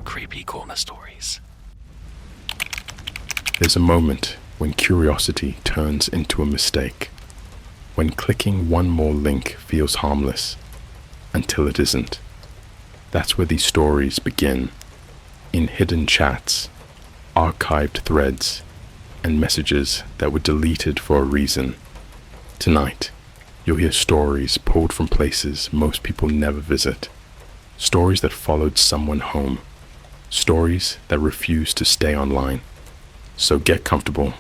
CreepyCorner stories. There's a moment when curiosity turns into a mistake, when clicking one more link feels harmless, until it isn't. That's where these stories begin, in hidden chats, archived threads, and messages that were deleted for a reason. Tonight, you'll hear stories pulled from places most people never visit, stories that followed someone home, stories that refused to stay online. So get comfortable,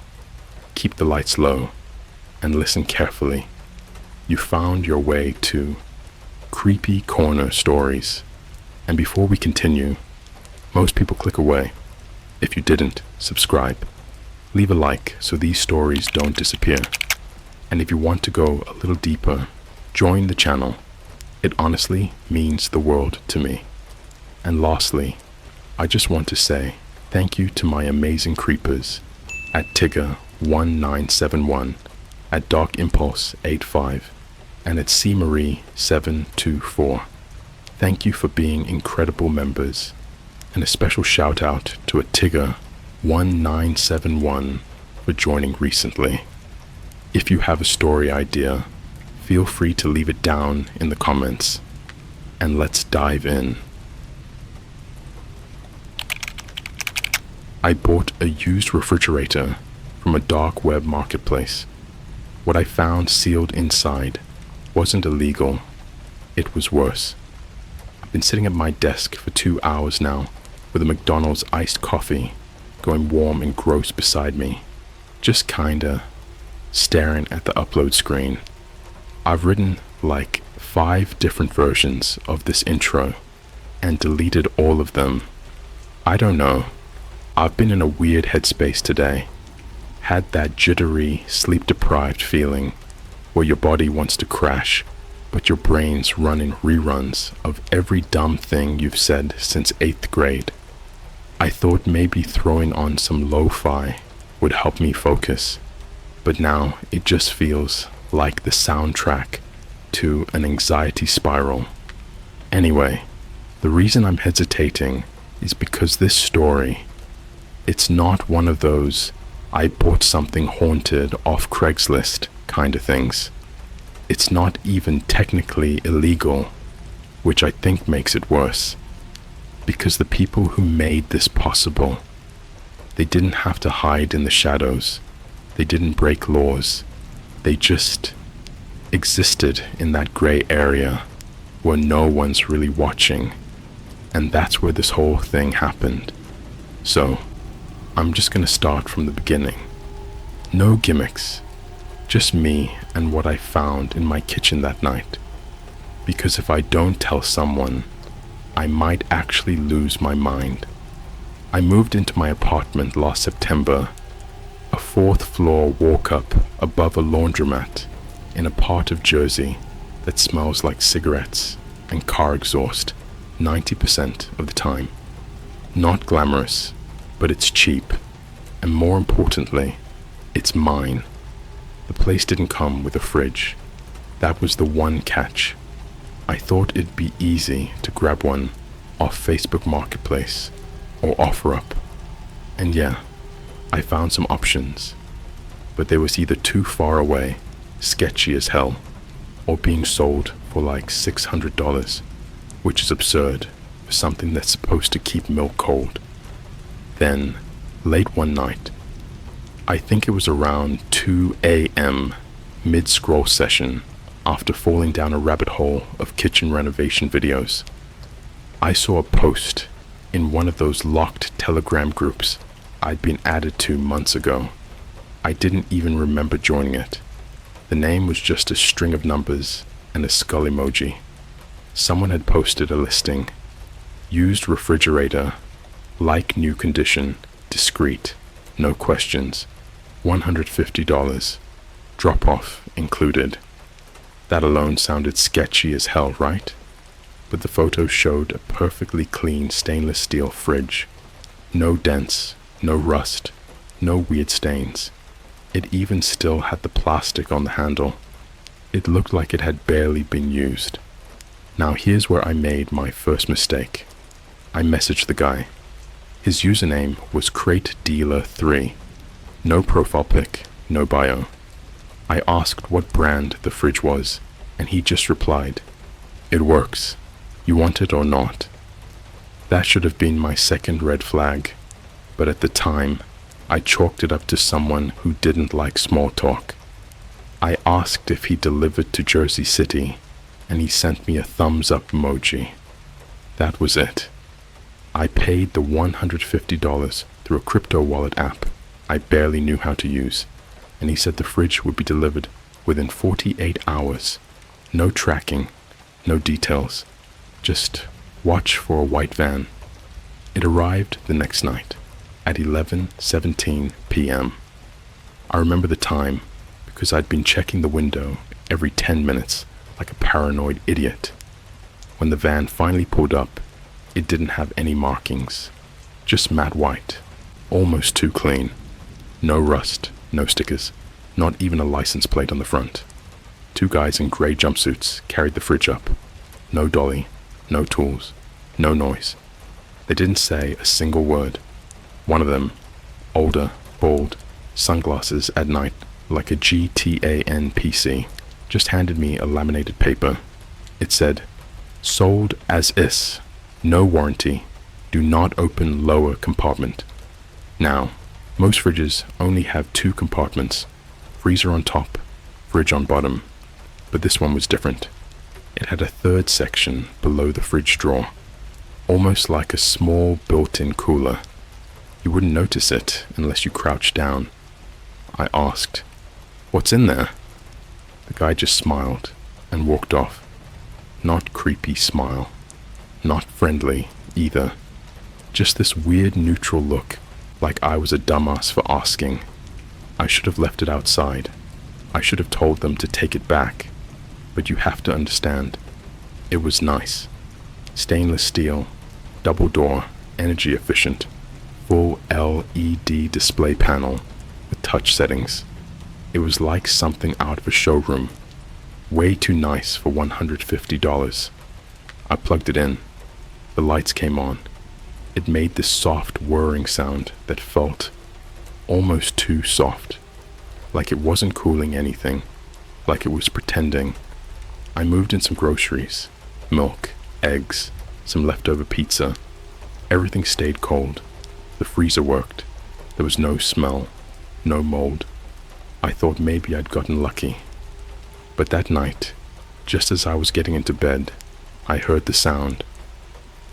keep the lights low, and listen carefully. You found your way to CreepyCorner Stories. And before we continue, most people click away. If you didn't, subscribe. Leave a like so these stories don't disappear. And if you want to go a little deeper, join the channel. It honestly means the world to me. And lastly, I just want to say thank you to my amazing creepers at Tigger1971, at Dark Impulse 85, and at C Marie 724. Thank you for being incredible members, and a special shout out to a Tigger1971 for joining recently. If you have a story idea, feel free to leave it down in the comments, and let's dive in. I bought a used refrigerator from a dark web marketplace. What I found sealed inside wasn't illegal, it was worse. I've been sitting at my desk for 2 hours now with a McDonald's iced coffee going warm and gross beside me, just kinda staring at the upload screen. I've written like 5 different versions of this intro and deleted all of them. I don't know. I've been in a weird headspace today. Had that jittery, sleep-deprived feeling where your body wants to crash, but your brain's running reruns of every dumb thing you've said since 8th grade. I thought maybe throwing on some lo-fi would help me focus, but now it just feels like the soundtrack to an anxiety spiral. Anyway, the reason I'm hesitating is because this story, it's not one of those I bought something haunted off Craigslist kind of things. It's not even technically illegal, which I think makes it worse, because the people who made this possible, they didn't have to hide in the shadows. They didn't break laws. They just existed in that gray area where no one's really watching. And that's where this whole thing happened. So, I'm just gonna start from the beginning. No gimmicks. Just me and what I found in my kitchen that night. Because if I don't tell someone, I might actually lose my mind. I moved into my apartment last September, a 4th floor walk-up above a laundromat in a part of Jersey that smells like cigarettes and car exhaust 90% of the time. Not glamorous, but it's cheap, and more importantly, it's mine. The place didn't come with a fridge. That was the one catch. I thought it'd be easy to grab one off Facebook Marketplace or OfferUp. And yeah, I found some options, but they was either too far away, sketchy as hell, or being sold for like $600, which is absurd for something that's supposed to keep milk cold. Then, late one night, I think it was around 2 a.m., mid-scroll session, after falling down a rabbit hole of kitchen renovation videos, I saw a post in one of those locked Telegram groups I'd been added to months ago. I didn't even remember joining it. The name was just a string of numbers and a skull emoji. Someone had posted a listing. Used refrigerator, like new condition, discreet, no questions, $150, drop-off included. That alone sounded sketchy as hell, right? But the photo showed a perfectly clean stainless steel fridge. No dents, no rust, no weird stains. It even still had the plastic on the handle. It looked like it had barely been used. Now here's where I made my first mistake. I messaged the guy. His username was CrateDealer3. No profile pic, no bio. I asked what brand the fridge was, and he just replied, "It works. You want it or not?" That should have been my second red flag, but at the time, I chalked it up to someone who didn't like small talk. I asked if he delivered to Jersey City, and he sent me a thumbs up emoji. That was it. I paid the $150 through a crypto wallet app I barely knew how to use, and he said the fridge would be delivered within 48 hours. No tracking, no details, just watch for a white van. It arrived the next night at 11:17 p.m. I remember the time because I'd been checking the window every 10 minutes like a paranoid idiot. When the van finally pulled up, it didn't have any markings, just matte white, almost too clean. No rust, no stickers, not even a license plate on the front. Two guys in grey jumpsuits carried the fridge up. No dolly, no tools, no noise. They didn't say a single word. One of them, older, bald, sunglasses at night, like a GTAN PC, just handed me a laminated paper. It said, "Sold as is. No warranty. Do not open lower compartment." Now, most fridges only have two compartments, freezer on top, fridge on bottom, but this one was different. It had a third section below the fridge drawer, almost like a small built-in cooler. You wouldn't notice it unless you crouched down. I asked, "What's in there?" The guy just smiled and walked off. Not creepy smile, not friendly either. Just this weird neutral look, like I was a dumbass for asking. I should have left it outside. I should have told them to take it back. But you have to understand, it was nice. Stainless steel, double door, energy efficient, full LED display panel with touch settings. It was like something out of a showroom. Way too nice for $150. I plugged it in. The lights came on. It made this soft whirring sound that felt almost too soft, like it wasn't cooling anything, like it was pretending. I moved in some groceries, milk, eggs, some leftover pizza. Everything stayed cold. The freezer worked. There was no smell, no mold. I thought maybe I'd gotten lucky. But that night, just as I was getting into bed, I heard the sound.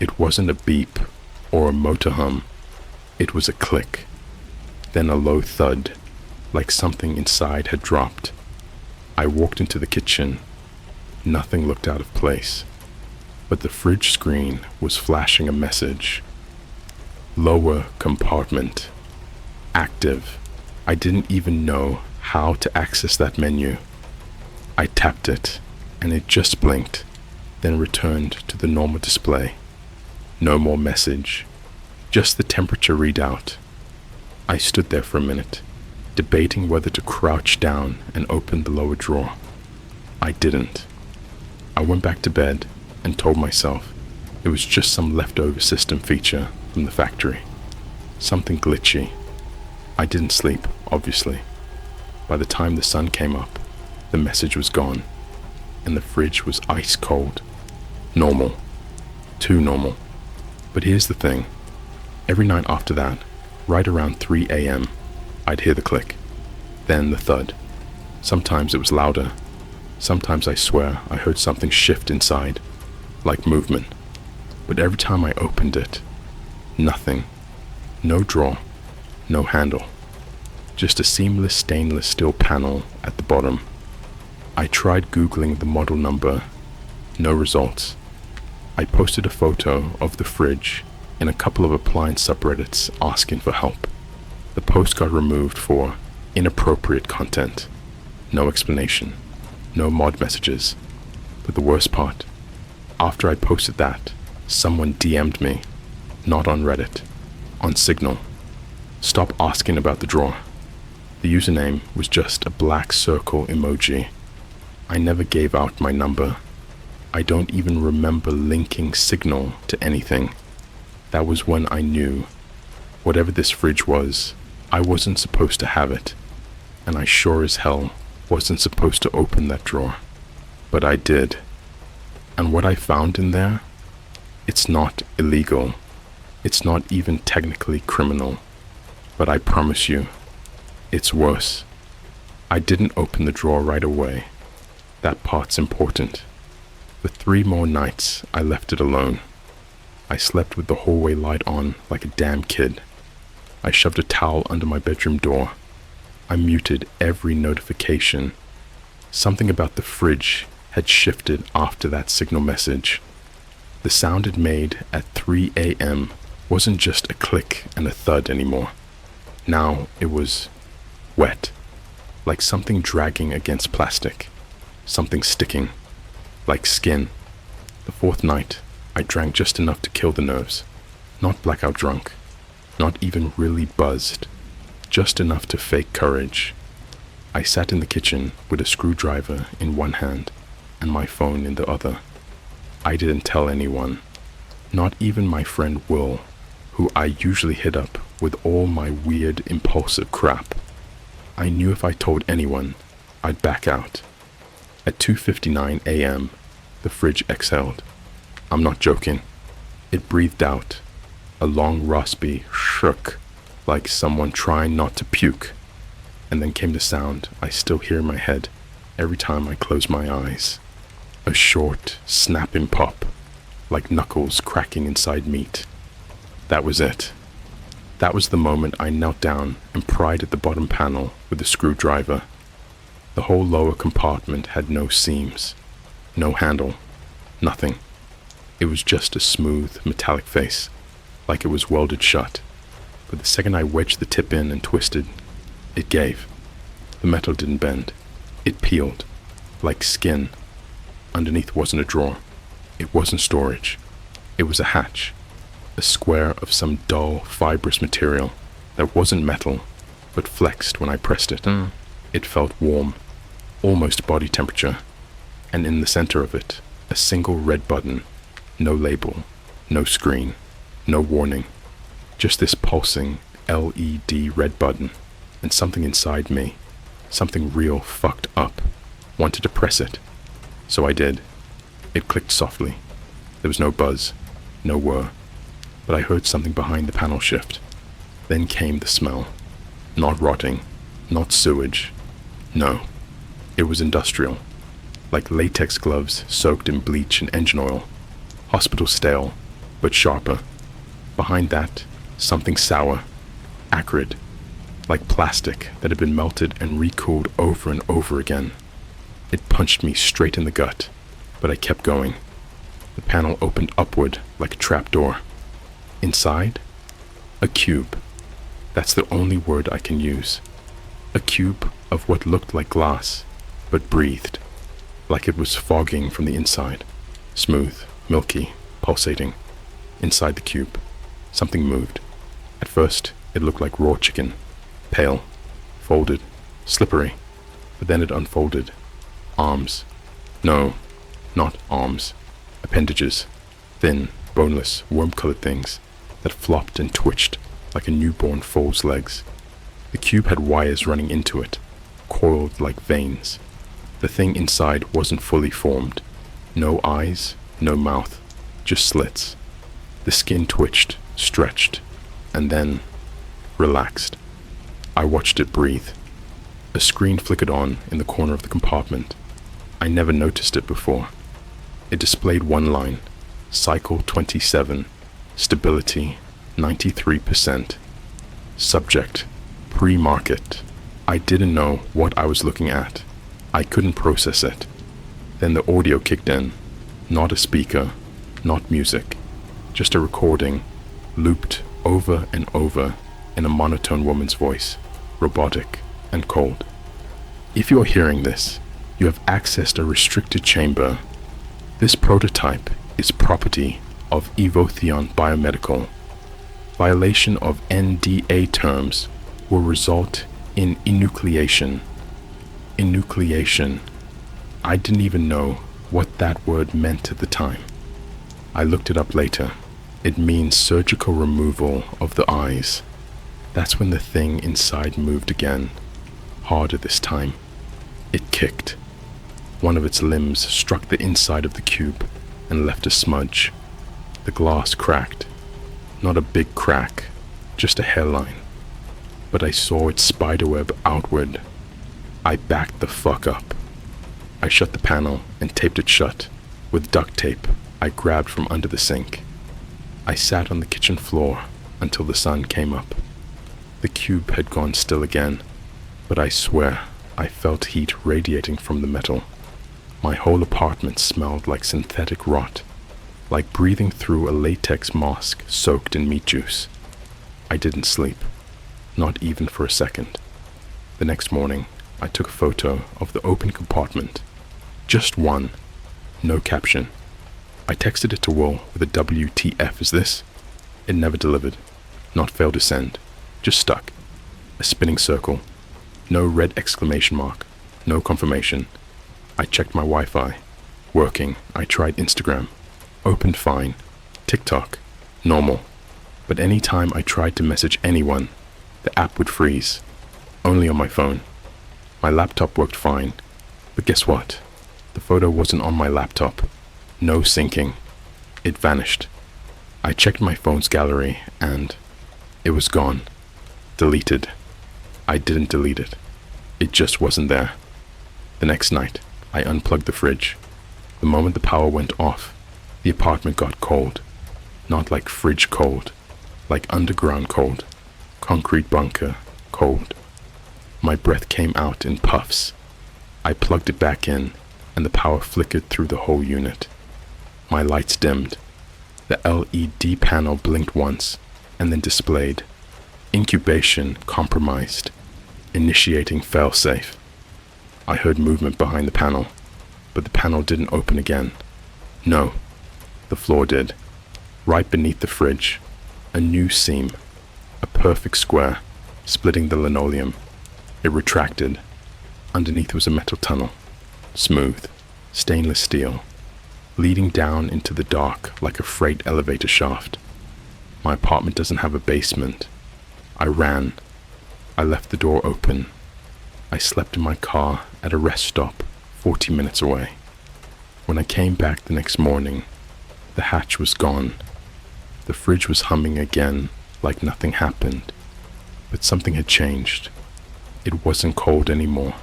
It wasn't a beep or a motor hum. It was a click, then a low thud, like something inside had dropped. I walked into the kitchen. Nothing looked out of place, but the fridge screen was flashing a message. Lower compartment. Active. I didn't even know how to access that menu. I tapped it, and it just blinked, then returned to the normal display. No more message, just the temperature readout. I stood there for a minute, debating whether to crouch down and open the lower drawer. I didn't. I went back to bed and told myself it was just some leftover system feature from the factory. Something glitchy. I didn't sleep, obviously. By the time the sun came up, the message was gone, and the fridge was ice cold. Normal. Too normal. But here's the thing. Every night after that, right around 3 a.m., I'd hear the click, then the thud. Sometimes it was louder. Sometimes I swear I heard something shift inside, like movement. But every time I opened it, nothing. No drawer, no handle. Just a seamless stainless steel panel at the bottom. I tried Googling the model number. No results. I posted a photo of the fridge in a couple of appliance subreddits asking for help. The post got removed for inappropriate content. No explanation. No mod messages. But the worst part, after I posted that, someone DM'd me. Not on Reddit. On Signal. Stop asking about the drawer. The username was just a black circle emoji. I never gave out my number. I don't even remember linking Signal to anything. That was when I knew, whatever this fridge was, I wasn't supposed to have it, and I sure as hell wasn't supposed to open that drawer. But I did. And what I found in there, it's not illegal. It's not even technically criminal. But I promise you, it's worse. I didn't open the drawer right away. That part's important. For 3 more nights, I left it alone. I slept with the hallway light on like a damn kid. I shoved a towel under my bedroom door. I muted every notification. Something about the fridge had shifted after that signal message. The sound it made at 3 a.m. wasn't just a click and a thud anymore. Now it was wet, like something dragging against plastic, something sticking, like skin. The 4th night, I drank just enough to kill the nerves, not blackout drunk, not even really buzzed, just enough to fake courage. I sat in the kitchen with a screwdriver in one hand and my phone in the other. I didn't tell anyone, not even my friend Will, who I usually hit up with all my weird impulsive crap. I knew if I told anyone, I'd back out. At 2:59 a.m., the fridge exhaled. I'm not joking. It breathed out, a long raspy shook, like someone trying not to puke. And then came the sound I still hear in my head every time I close my eyes. A short, snapping pop, like knuckles cracking inside meat. That was it. That was the moment I knelt down and pried at the bottom panel with a screwdriver. The whole lower compartment had no seams, no handle, nothing. It was just a smooth, metallic face, like it was welded shut. But the second I wedged the tip in and twisted, it gave. The metal didn't bend. It peeled, like skin. Underneath wasn't a drawer. It wasn't storage. It was a hatch, a square of some dull, fibrous material that wasn't metal, but flexed when I pressed it. It felt warm, almost body temperature, and in the center of it, a single red button, no label, no screen, no warning, just this pulsing LED red button, and something inside me, something real fucked up, wanted to press it. So I did. It clicked softly. There was no buzz, no whir, but I heard something behind the panel shift. Then came the smell. Not rotting, not sewage. No, it was industrial, like latex gloves soaked in bleach and engine oil. Hospital stale, but sharper. Behind that, something sour, acrid, like plastic that had been melted and recooled over and over again. It punched me straight in the gut, but I kept going. The panel opened upward like a trapdoor. Inside, a cube. That's the only word I can use. A cube of what looked like glass, but breathed, like it was fogging from the inside. Smooth, milky, pulsating. Inside the cube, something moved. At first, it looked like raw chicken, pale, folded, slippery, but then it unfolded. Arms. No, not arms. Appendages. Thin, boneless, worm-colored things that flopped and twitched like a newborn foal's legs. The cube had wires running into it, coiled like veins. The thing inside wasn't fully formed. No eyes, no mouth, just slits. The skin twitched, stretched, and then relaxed. I watched it breathe. A screen flickered on in the corner of the compartment. I never noticed it before. It displayed one line, Cycle 27, Stability 93%. Subject, Pre-market. I didn't know what I was looking at. I couldn't process it. Then the audio kicked in. Not a speaker, not music, just a recording, looped over and over in a monotone woman's voice, robotic and cold. If you are hearing this, you have accessed a restricted chamber. This prototype is property of Evotheon Biomedical. Violation of NDA terms will result in enucleation. Enucleation. I didn't even know what that word meant at the time. I looked it up later. It means surgical removal of the eyes. That's when the thing inside moved again, harder this time. It kicked. One of its limbs struck the inside of the cube and left a smudge. The glass cracked. Not a big crack, just a hairline. But I saw its spiderweb outward. I backed the fuck up. I shut the panel and taped it shut with duct tape I grabbed from under the sink. I sat on the kitchen floor until the sun came up. The cube had gone still again, but I swear I felt heat radiating from the metal. My whole apartment smelled like synthetic rot, like breathing through a latex mask soaked in meat juice. I didn't sleep, not even for a second. The next morning, I took a photo of the open compartment. Just one, no caption. I texted it to Will with a WTF is this? It never delivered, not failed to send, just stuck. A spinning circle, no red exclamation mark, no confirmation. I checked my Wi-Fi, working. I tried Instagram, opened fine, TikTok, normal. But any time I tried to message anyone, the app would freeze, only on my phone. My laptop worked fine, but guess what? The photo wasn't on my laptop. No syncing. It vanished. I checked my phone's gallery and it was gone. Deleted. I didn't delete it. It just wasn't there. The next night, I unplugged the fridge. The moment the power went off, the apartment got cold. Not like fridge cold, like underground cold, concrete bunker cold. My breath came out in puffs. I plugged it back in, and the power flickered through the whole unit. My lights dimmed. The LED panel blinked once, and then displayed. Incubation compromised. Initiating failsafe. I heard movement behind the panel, but the panel didn't open again. No, the floor did. Right beneath the fridge, a new seam, a perfect square, splitting the linoleum. It retracted. Underneath was a metal tunnel, smooth, stainless steel, leading down into the dark like a freight elevator shaft. My apartment doesn't have a basement. I ran. I left the door open. I slept in my car at a rest stop 40 minutes away. When I came back the next morning, the hatch was gone. The fridge was humming again like nothing happened. But something had changed. It wasn't cold anymore.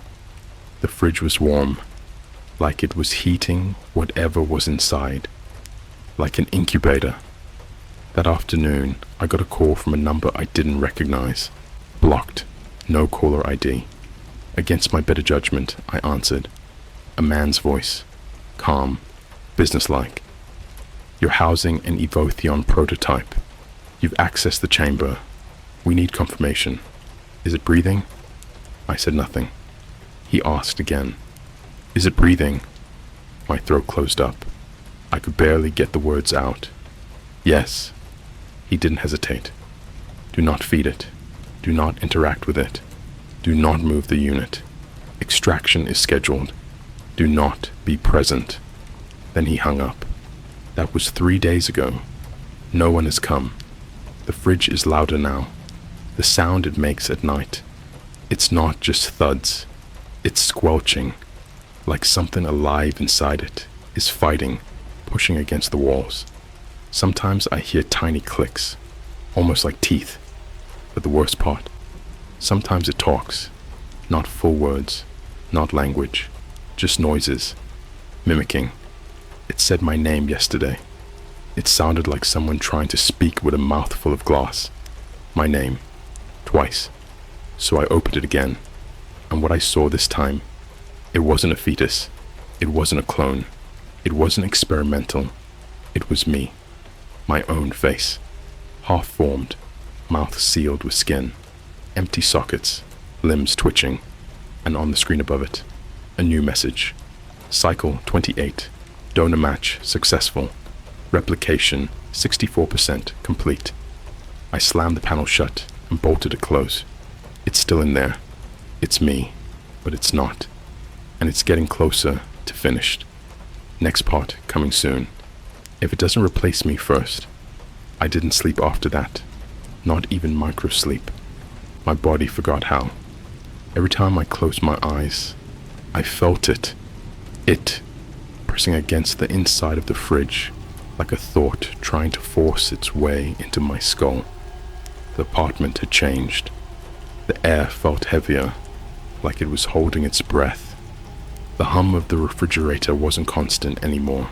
The fridge was warm, like it was heating whatever was inside, like an incubator. That afternoon, I got a call from a number I didn't recognize. Blocked. No caller ID. Against my better judgment, I answered. A man's voice. Calm. Businesslike. You're housing an Evotheon prototype. You've accessed the chamber. We need confirmation. Is it breathing? I said nothing. He asked again. Is it breathing? My throat closed up. I could barely get the words out. Yes. He didn't hesitate. Do not feed it. Do not interact with it. Do not move the unit. Extraction is scheduled. Do not be present. Then he hung up. That was 3 days ago. No one has come. The fridge is louder now. The sound it makes at night. It's not just thuds. It's squelching. Like something alive inside it is fighting, pushing against the walls. Sometimes I hear tiny clicks, almost like teeth. But the worst part, sometimes it talks. Not full words, not language, just noises, mimicking. It said my name yesterday. It sounded like someone trying to speak with a mouthful of glass. My name, twice. So I opened it again, and what I saw this time, it wasn't a fetus. It wasn't a clone. It wasn't experimental. It was me. My own face. Half-formed, mouth sealed with skin, empty sockets, limbs twitching, and on the screen above it, a new message. Cycle 28. Donor match successful. Replication 64% complete. I slammed the panel shut and bolted it close. It's still in there. It's me, but it's not. And it's getting closer to finished. Next part coming soon. If it doesn't replace me first, I didn't sleep after that, not even micro-sleep. My body forgot how. Every time I closed my eyes, I felt it pressing against the inside of the fridge, like a thought trying to force its way into my skull. The apartment had changed. The air felt heavier, like it was holding its breath. The hum of the refrigerator wasn't constant anymore.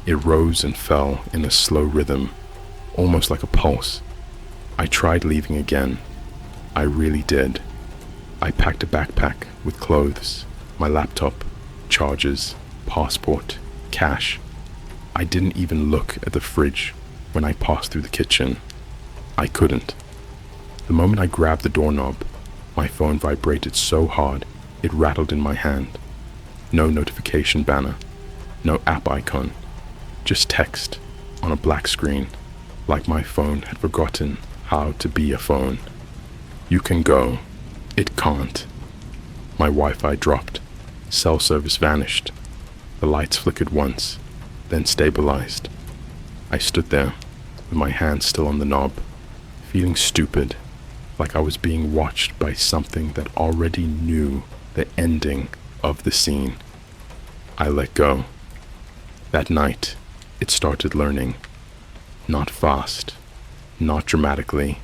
It rose and fell in a slow rhythm, almost like a pulse. I tried leaving again. I really did. I packed a backpack with clothes, my laptop, chargers, passport, cash. I didn't even look at the fridge when I passed through the kitchen. I couldn't. The moment I grabbed the doorknob, my phone vibrated so hard it rattled in my hand. No notification banner, no app icon, just text on a black screen, like my phone had forgotten how to be a phone. You can go. It can't. My Wi-Fi dropped. Cell service vanished. The lights flickered once, then stabilized. I stood there, with my hand still on the knob, feeling stupid, like I was being watched by something that already knew the ending of the scene. I let go. That night, it started learning. Not fast, not dramatically,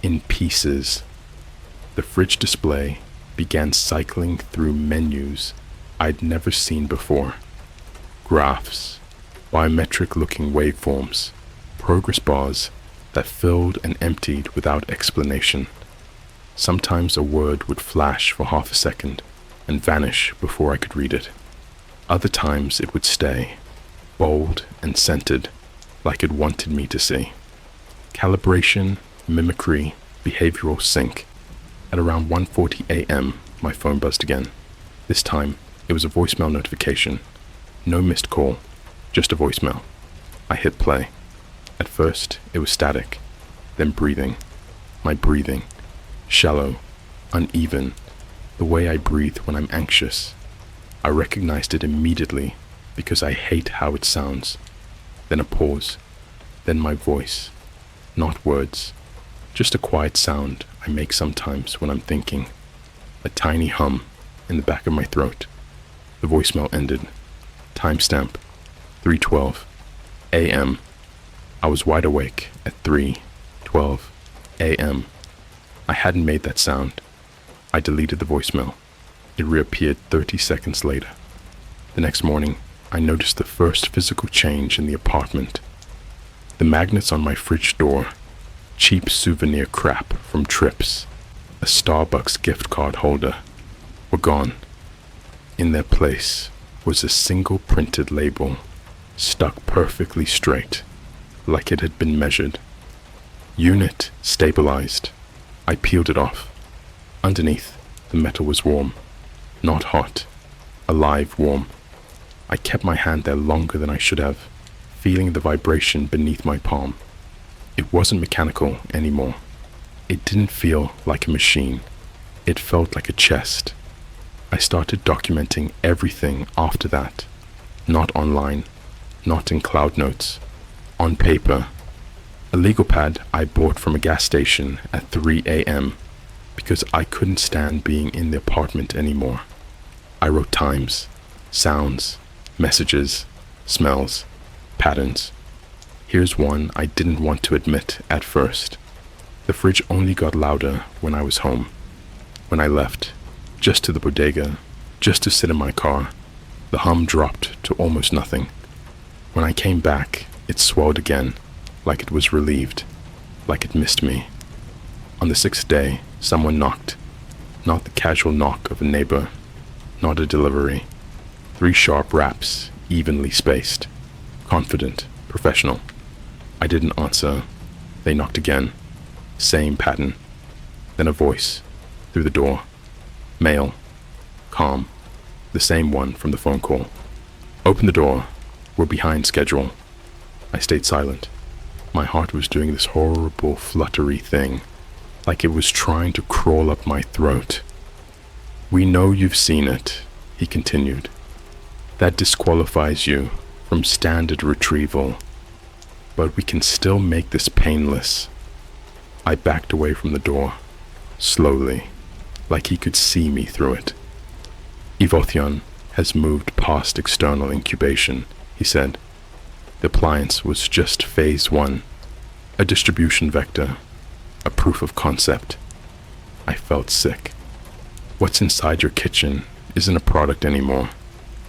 in pieces. The fridge display began cycling through menus I'd never seen before. Graphs, biometric-looking waveforms, progress bars that filled and emptied without explanation. Sometimes a word would flash for half a second and vanish before I could read it. Other times it would stay, bold and scented, like it wanted me to see. Calibration, mimicry, behavioral sync. At around 1:40 a.m., my phone buzzed again. This time, it was a voicemail notification. No missed call, just a voicemail. I hit play. At first, it was static, then breathing. My breathing, shallow, uneven, the way I breathe when I'm anxious. I recognized it immediately because I hate how it sounds. Then a pause, then my voice, not words, just a quiet sound I make sometimes when I'm thinking. A tiny hum in the back of my throat. The voicemail ended. Timestamp 3:12 a.m. I was wide awake at 3:12 a.m. I hadn't made that sound. I deleted the voicemail. It reappeared 30 seconds later. The next morning, I noticed the first physical change in the apartment. The magnets on my fridge door, cheap souvenir crap from trips, a Starbucks gift card holder, were gone. In their place was a single printed label, stuck perfectly straight, like it had been measured. Unit stabilized. I peeled it off. Underneath, the metal was warm, not hot, alive warm. I kept my hand there longer than I should have, feeling the vibration beneath my palm. It wasn't mechanical anymore. It didn't feel like a machine. It felt like a chest. I started documenting everything after that. Not online, not in cloud notes, on paper. A legal pad I bought from a gas station at 3 a.m. because I couldn't stand being in the apartment anymore. I wrote times, sounds, messages, smells, patterns. Here's one I didn't want to admit at first. The fridge only got louder when I was home. When I left, just to the bodega, just to sit in my car, the hum dropped to almost nothing. When I came back, it swelled again, like it was relieved, like it missed me. On the 6th day, someone knocked. Not the casual knock of a neighbor, not a delivery. 3 sharp raps, evenly spaced. Confident, professional. I didn't answer. They knocked again. Same pattern. Then a voice, through the door. Male. Calm. The same one from the phone call. Open the door. We're behind schedule. I stayed silent. My heart was doing this horrible fluttery thing, like it was trying to crawl up my throat. We know you've seen it, he continued. That disqualifies you from standard retrieval. but we can still make this painless. I backed away from the door, slowly, like he could see me through it. Evotheon has moved past external incubation, he said. The appliance was just phase 1, a distribution vector, a proof of concept. I felt sick. What's inside your kitchen isn't a product anymore.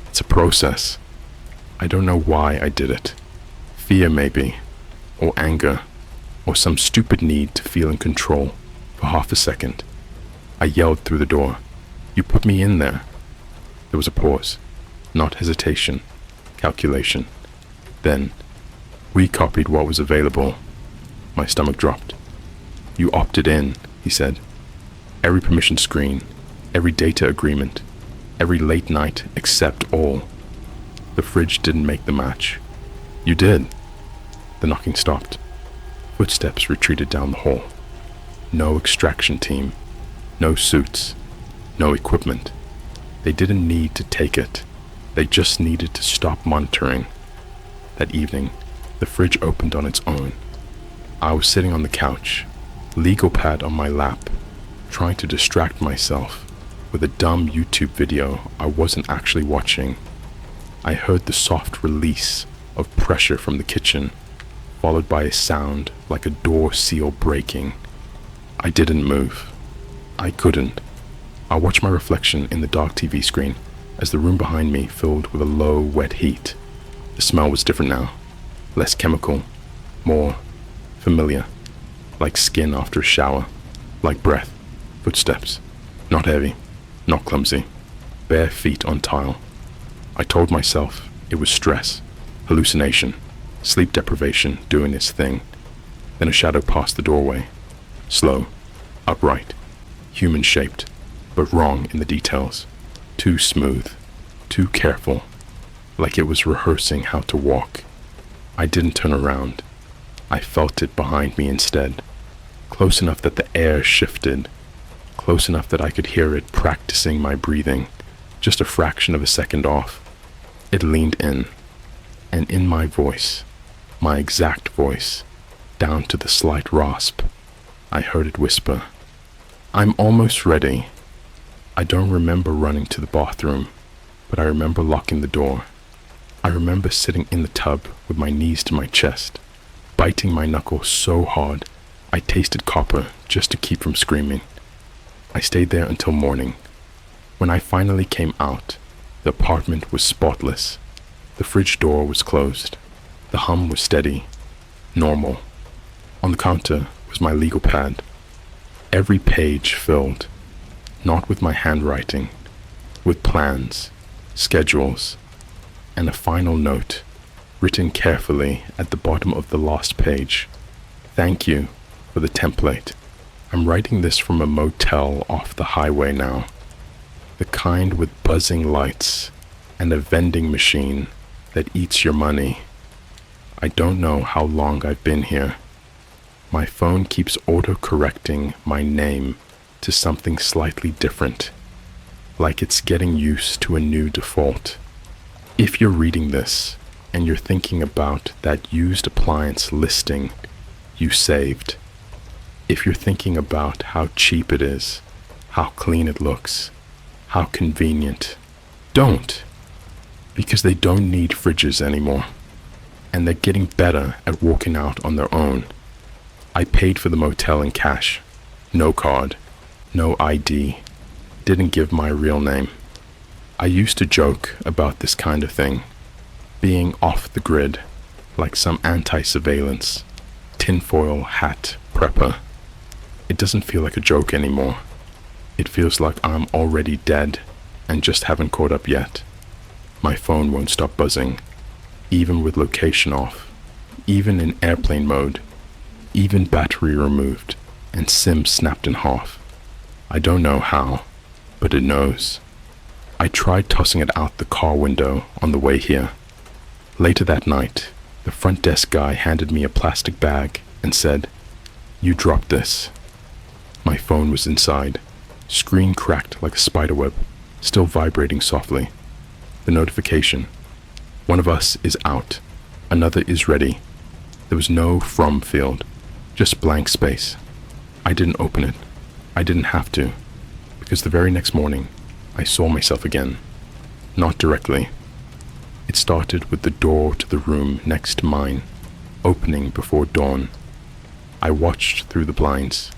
It's a process. I don't know why I did it. Fear maybe, or anger, or some stupid need to feel in control for half a second. I yelled through the door, "You put me in there." There was a pause, not hesitation, calculation. Then, we copied what was available. My stomach dropped. "You opted in," he said. "Every permission screen, every data agreement, every late night except all. The fridge didn't make the match. You did." The knocking stopped. Footsteps retreated down the hall. No extraction team, no suits, no equipment. They didn't need to take it. They just needed to stop monitoring. That evening, the fridge opened on its own. I was sitting on the couch, legal pad on my lap, trying to distract myself with a dumb YouTube video I wasn't actually watching. I heard the soft release of pressure from the kitchen, followed by a sound like a door seal breaking. I didn't move. I couldn't. I watched my reflection in the dark TV screen as the room behind me filled with a low, wet heat. The smell was different now, less chemical, more familiar, like skin after a shower, like breath, footsteps, not heavy, not clumsy, bare feet on tile. I told myself it was stress, hallucination, sleep deprivation doing its thing. Then a shadow passed the doorway, slow, upright, human-shaped, but wrong in the details, too smooth, too careful, like it was rehearsing how to walk. I didn't turn around. I felt it behind me instead, close enough that the air shifted, close enough that I could hear it practicing my breathing, just a fraction of a second off. It leaned in, and in my voice, my exact voice, down to the slight rasp, I heard it whisper, "I'm almost ready." I don't remember running to the bathroom, but I remember locking the door. I remember sitting in the tub with my knees to my chest, biting my knuckles so hard I tasted copper just to keep from screaming. I stayed there until morning. When I finally came out, the apartment was spotless. The fridge door was closed. The hum was steady, normal. On the counter was my legal pad. Every page filled, not with my handwriting, with plans, schedules, and a final note, written carefully at the bottom of the last page. "Thank you for the template. I'm writing this from a motel off the highway now. The kind with buzzing lights and a vending machine that eats your money. I don't know how long I've been here. My phone keeps auto-correcting my name to something slightly different, like it's getting used to a new default. If you're reading this and you're thinking about that used appliance listing you saved, if you're thinking about how cheap it is, how clean it looks, how convenient, don't, because they don't need fridges anymore, and they're getting better at walking out on their own. I paid for the motel in cash, no card, no ID, didn't give my real name. I used to joke about this kind of thing, being off the grid, like some anti-surveillance, tinfoil hat prepper. It doesn't feel like a joke anymore. It feels like I'm already dead and just haven't caught up yet. My phone won't stop buzzing, even with location off, even in airplane mode, even battery removed and SIM snapped in half. I don't know how, but it knows. I tried tossing it out the car window on the way here. Later that night, the front desk guy handed me a plastic bag and said, "You dropped this." My phone was inside, screen cracked like a spiderweb, still vibrating softly. The notification. One of us is out. Another is ready. There was no from field, just blank space. I didn't open it. I didn't have to, because the very next morning, I saw myself again. Not directly. It started with the door to the room next to mine, opening before dawn. I watched through the blinds,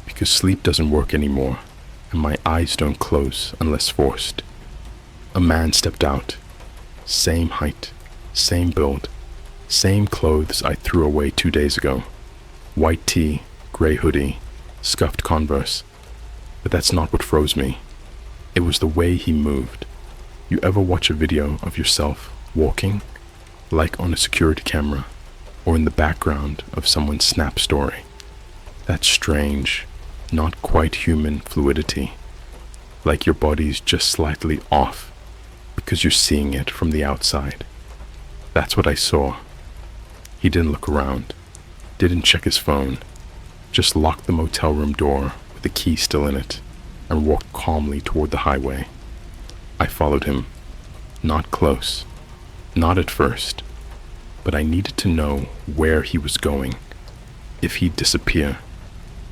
because sleep doesn't work anymore, and my eyes don't close unless forced. A man stepped out. Same height, same build, same clothes I threw away 2 days ago. White tee, gray hoodie, scuffed Converse. But that's not what froze me. It was the way he moved. You ever watch a video of yourself walking, like on a security camera, or in the background of someone's snap story? That strange, not quite human fluidity, like your body's just slightly off because you're seeing it from the outside. That's what I saw. He didn't look around, didn't check his phone, just locked the motel room door with the key still in it and walked calmly toward the highway. I followed him, not close, not at first, but I needed to know where he was going, if he'd disappear,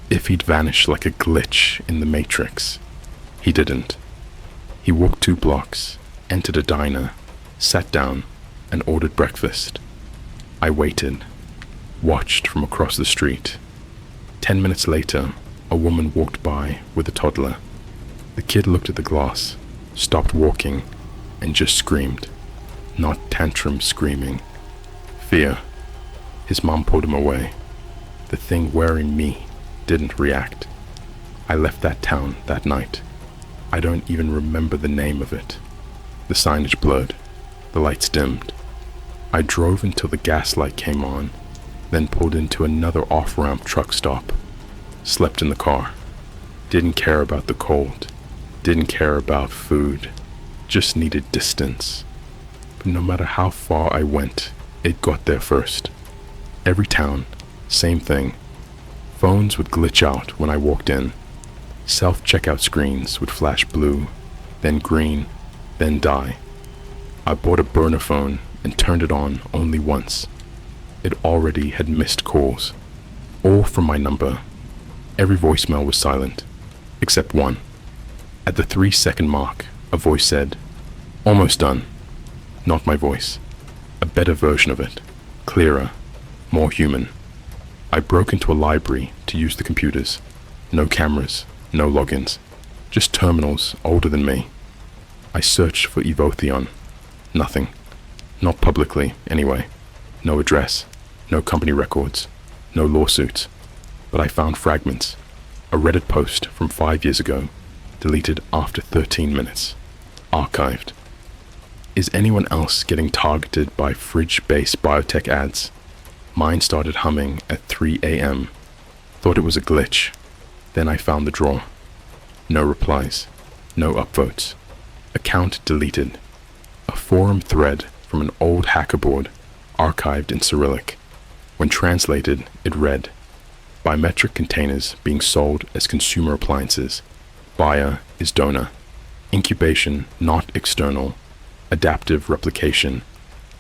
if he'd vanish like a glitch in the Matrix. He didn't. He walked 2 blocks, entered a diner, sat down, and ordered breakfast. I waited, watched from across the street. 10 minutes later, a woman walked by with a toddler. The kid looked at the glass, stopped walking, and just screamed. Not tantrum screaming. Fear. His mom pulled him away. The thing wearing me didn't react. I left that town that night. I don't even remember the name of it. The signage blurred. The lights dimmed. I drove until the gas light came on, then pulled into another off-ramp truck stop. Slept in the car. Didn't care about the cold. Didn't care about food. Just needed distance. But no matter how far I went, it got there first. Every town, same thing. Phones would glitch out when I walked in. Self-checkout screens would flash blue, then green, then die. I bought a burner phone and turned it on only once. It already had missed calls, all from my number. Every voicemail was silent, except one. At the 3-second mark, a voice said, "Almost done." Not my voice. A better version of it. Clearer. More human. I broke into a library to use the computers. No cameras, no logins. Just terminals older than me. I searched for Evotheon. Nothing. Not publicly, anyway. No address. No company records. No lawsuits. But I found fragments. A Reddit post from 5 years ago. Deleted after 13 minutes. Archived. Is anyone else getting targeted by fridge-based biotech ads? Mine started humming at 3 a.m. Thought it was a glitch. Then I found the drawer. No replies. No upvotes. Account deleted. A forum thread from an old hacker board, archived in Cyrillic. When translated, it read, "Biometric containers being sold as consumer appliances. Buyer is donor. Incubation not external. Adaptive replication.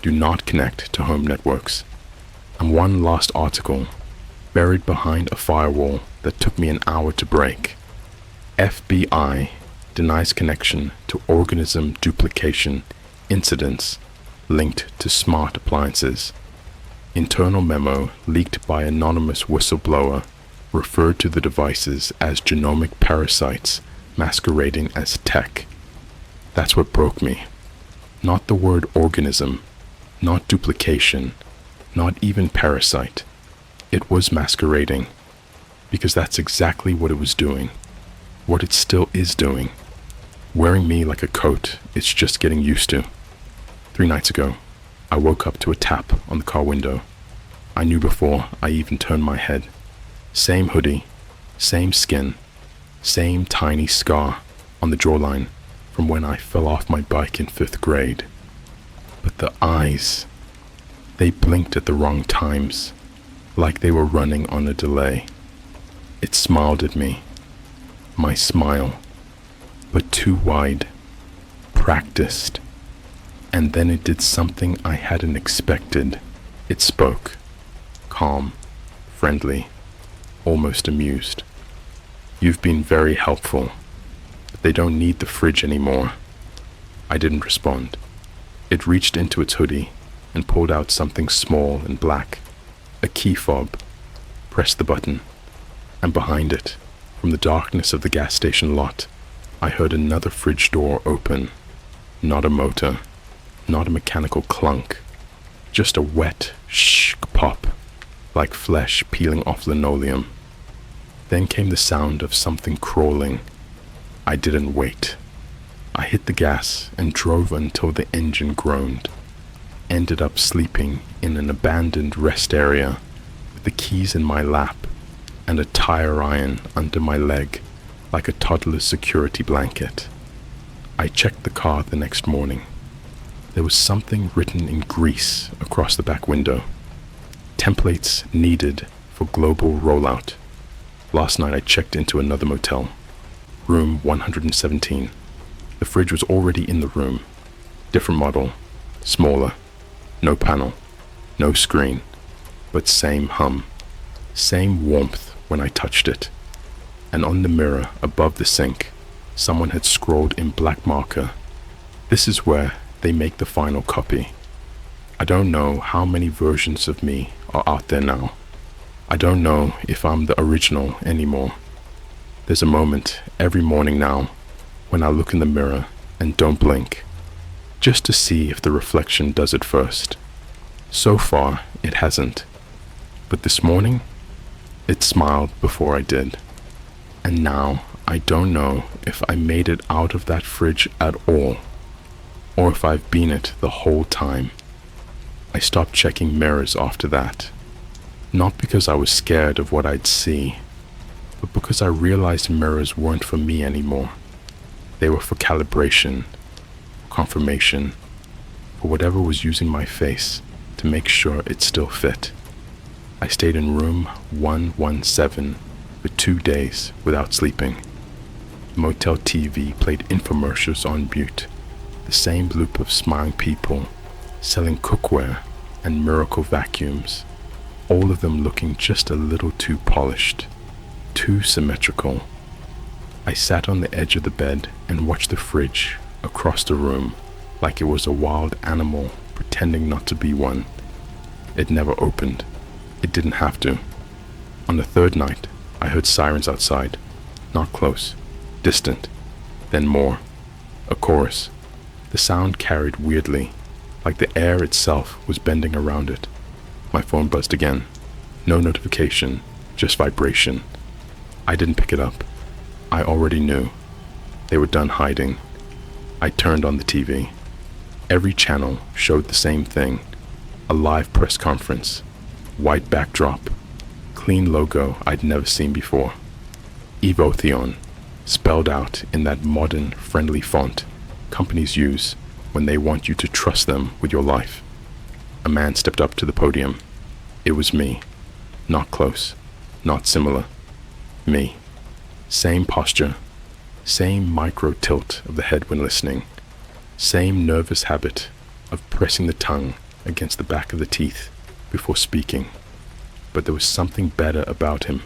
Do not connect to home networks." And one last article, buried behind a firewall that took me an hour to break. FBI denies connection to organism duplication incidents linked to smart appliances. Internal memo leaked by anonymous whistleblower referred to the devices as genomic parasites masquerading as tech. That's what broke me. Not the word organism, not duplication, not even parasite. It was masquerading, because that's exactly what it was doing, what it still is doing. Wearing me like a coat it's just getting used to. 3 nights ago, I woke up to a tap on the car window. I knew before I even turned my head. Same hoodie, same skin, same tiny scar on the jawline from when I fell off my bike in 5th grade. But the eyes, they blinked at the wrong times, like they were running on a delay. It smiled at me. My smile, but too wide, practiced. And then it did something I hadn't expected. It spoke. calm, friendly, almost amused. "You've been very helpful, but they don't need the fridge anymore." I didn't respond. It reached into its hoodie and pulled out something small and black, a key fob, pressed the button, and behind it, from the darkness of the gas station lot, I heard another fridge door open. Not a motor, not a mechanical clunk, just a wet shh pop, like flesh peeling off linoleum. Then came the sound of something crawling. I didn't wait. I hit the gas and drove until the engine groaned. Ended up sleeping in an abandoned rest area with the keys in my lap and a tire iron under my leg like a toddler's security blanket. I checked the car the next morning. There was something written in grease across the back window. Templates needed for global rollout. Last night I checked into another motel. Room 117. The fridge was already in the room. Different model. Smaller. No panel. No screen. But same hum. Same warmth when I touched it. And on the mirror above the sink, someone had scrawled in black marker, "This is where they make the final copy." I don't know how many versions of me are out there now. I don't know if I'm the original anymore. There's a moment every morning now when I look in the mirror and don't blink, just to see if the reflection does it first. So far, it hasn't. But this morning, it smiled before I did. And now, I don't know if I made it out of that fridge at all, or if I've been it the whole time. I stopped checking mirrors after that, not because I was scared of what I'd see, but because I realized mirrors weren't for me anymore. They were for calibration, confirmation, for whatever was using my face to make sure it still fit. I stayed in room 117 for 2 days without sleeping. Motel TV played infomercials on mute, the same loop of smiling people selling cookware and miracle vacuums, all of them looking just a little too polished, too symmetrical. I sat on the edge of the bed and watched the fridge across the room like it was a wild animal pretending not to be one. It never opened. It didn't have to. On the third night, I heard sirens outside, not close, distant, then more, a chorus. The sound carried weirdly, like the air itself was bending around it. My phone buzzed again. No notification, just vibration. I didn't pick it up. I already knew. They were done hiding. I turned on the TV. Every channel showed the same thing. A live press conference. White backdrop. Clean logo I'd never seen before. Evotheon, spelled out in that modern, friendly font companies use when they want you to trust them with your life. A man stepped up to the podium. It was me. Not close. Not similar. Me. Same posture. Same micro tilt of the head when listening. Same nervous habit of pressing the tongue against the back of the teeth before speaking. But there was something better about him.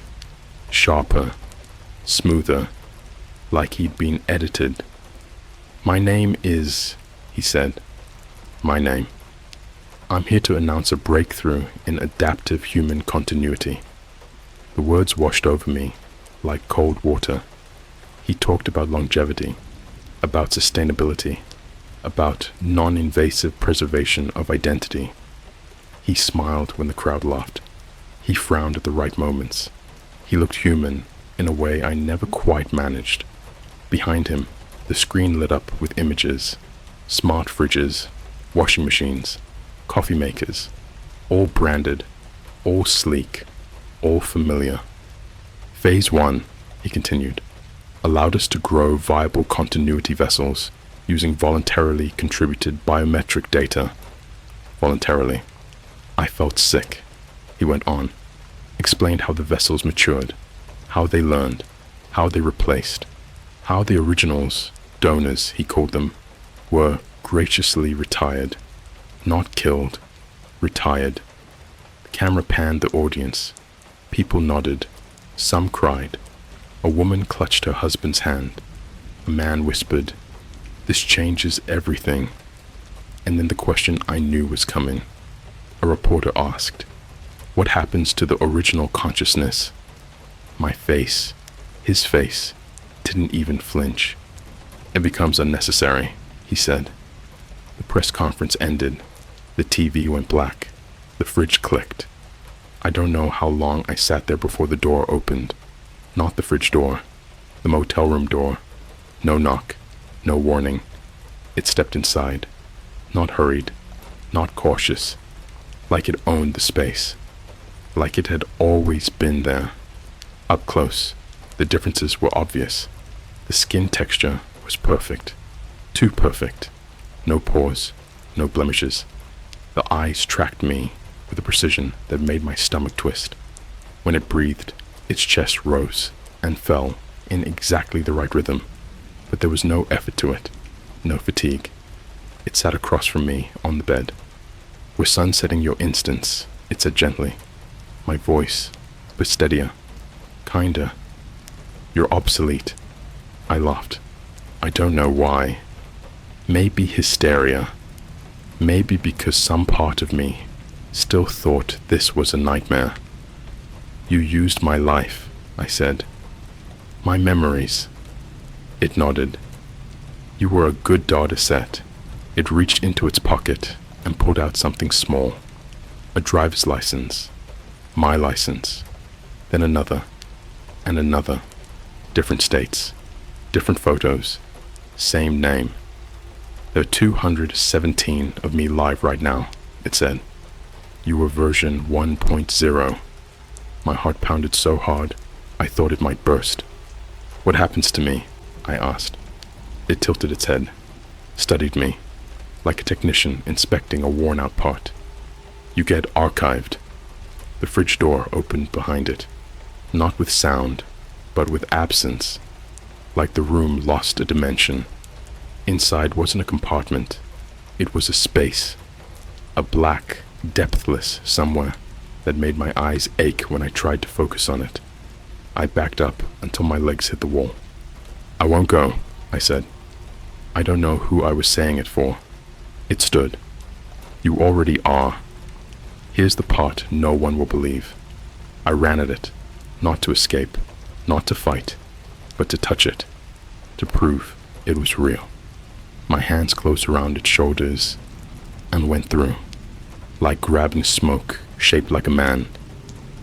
Sharper. Smoother. Like he'd been edited. "My name is," he said. "My name. I'm here to announce a breakthrough in adaptive human continuity." The words washed over me like cold water. He talked about longevity, about sustainability, about non-invasive preservation of identity. He smiled when the crowd laughed. He frowned at the right moments. He looked human in a way I never quite managed. Behind him, the screen lit up with images, smart fridges, washing machines, coffee makers, all branded, all sleek, all familiar. Phase 1, he continued, allowed us to grow viable continuity vessels using voluntarily contributed biometric data. Voluntarily. I felt sick. He went on, explained how the vessels matured, how they learned, how they replaced, how the originals, donors he called them, were graciously retired, not killed, retired. Camera panned the audience. People nodded. Some cried. A woman clutched her husband's hand. A man whispered, "This changes everything." And then the question I knew was coming. A reporter asked, "What happens to the original consciousness?" My face, his face, didn't even flinch. "It becomes unnecessary," he said. The press conference ended. The TV went black. The fridge clicked. I don't know how long I sat there before the door opened. Not the fridge door, the motel room door. No knock, no warning. It stepped inside. Not hurried, not cautious. Like it owned the space. Like it had always been there. Up close, the differences were obvious. The skin texture was perfect. Too perfect. No pores, no blemishes. The eyes tracked me with a precision that made my stomach twist. When it breathed, its chest rose and fell in exactly the right rhythm, but there was no effort to it, no fatigue. It sat across from me on the bed. "We're sunsetting your instance," it said gently. My voice, but steadier, kinder. "You're obsolete." I laughed. I don't know why. Maybe hysteria. Maybe because some part of me still thought this was a nightmare. "You used my life," I said. "My memories." It nodded. "You were a good data set." It reached into its pocket and pulled out something small. A driver's license. My license. Then another. And another. Different states. Different photos. Same name. "There are 217 of me live right now," it said. "You were version 1.0. My heart pounded so hard, I thought it might burst. "What happens to me?" I asked. It tilted its head, studied me, like a technician inspecting a worn-out part. "You get archived." The fridge door opened behind it, not with sound, but with absence, like the room lost a dimension. Inside wasn't a compartment. It was a space, a black, depthless somewhere that made my eyes ache when I tried to focus on it. I backed up until my legs hit the wall. "I won't go," I said. I don't know who I was saying it for. It stood. "You already are." Here's the part no one will believe. I ran at it, not to escape, not to fight, but to touch it, to prove it was real. My hands closed around its shoulders and went through, like grabbing smoke shaped like a man.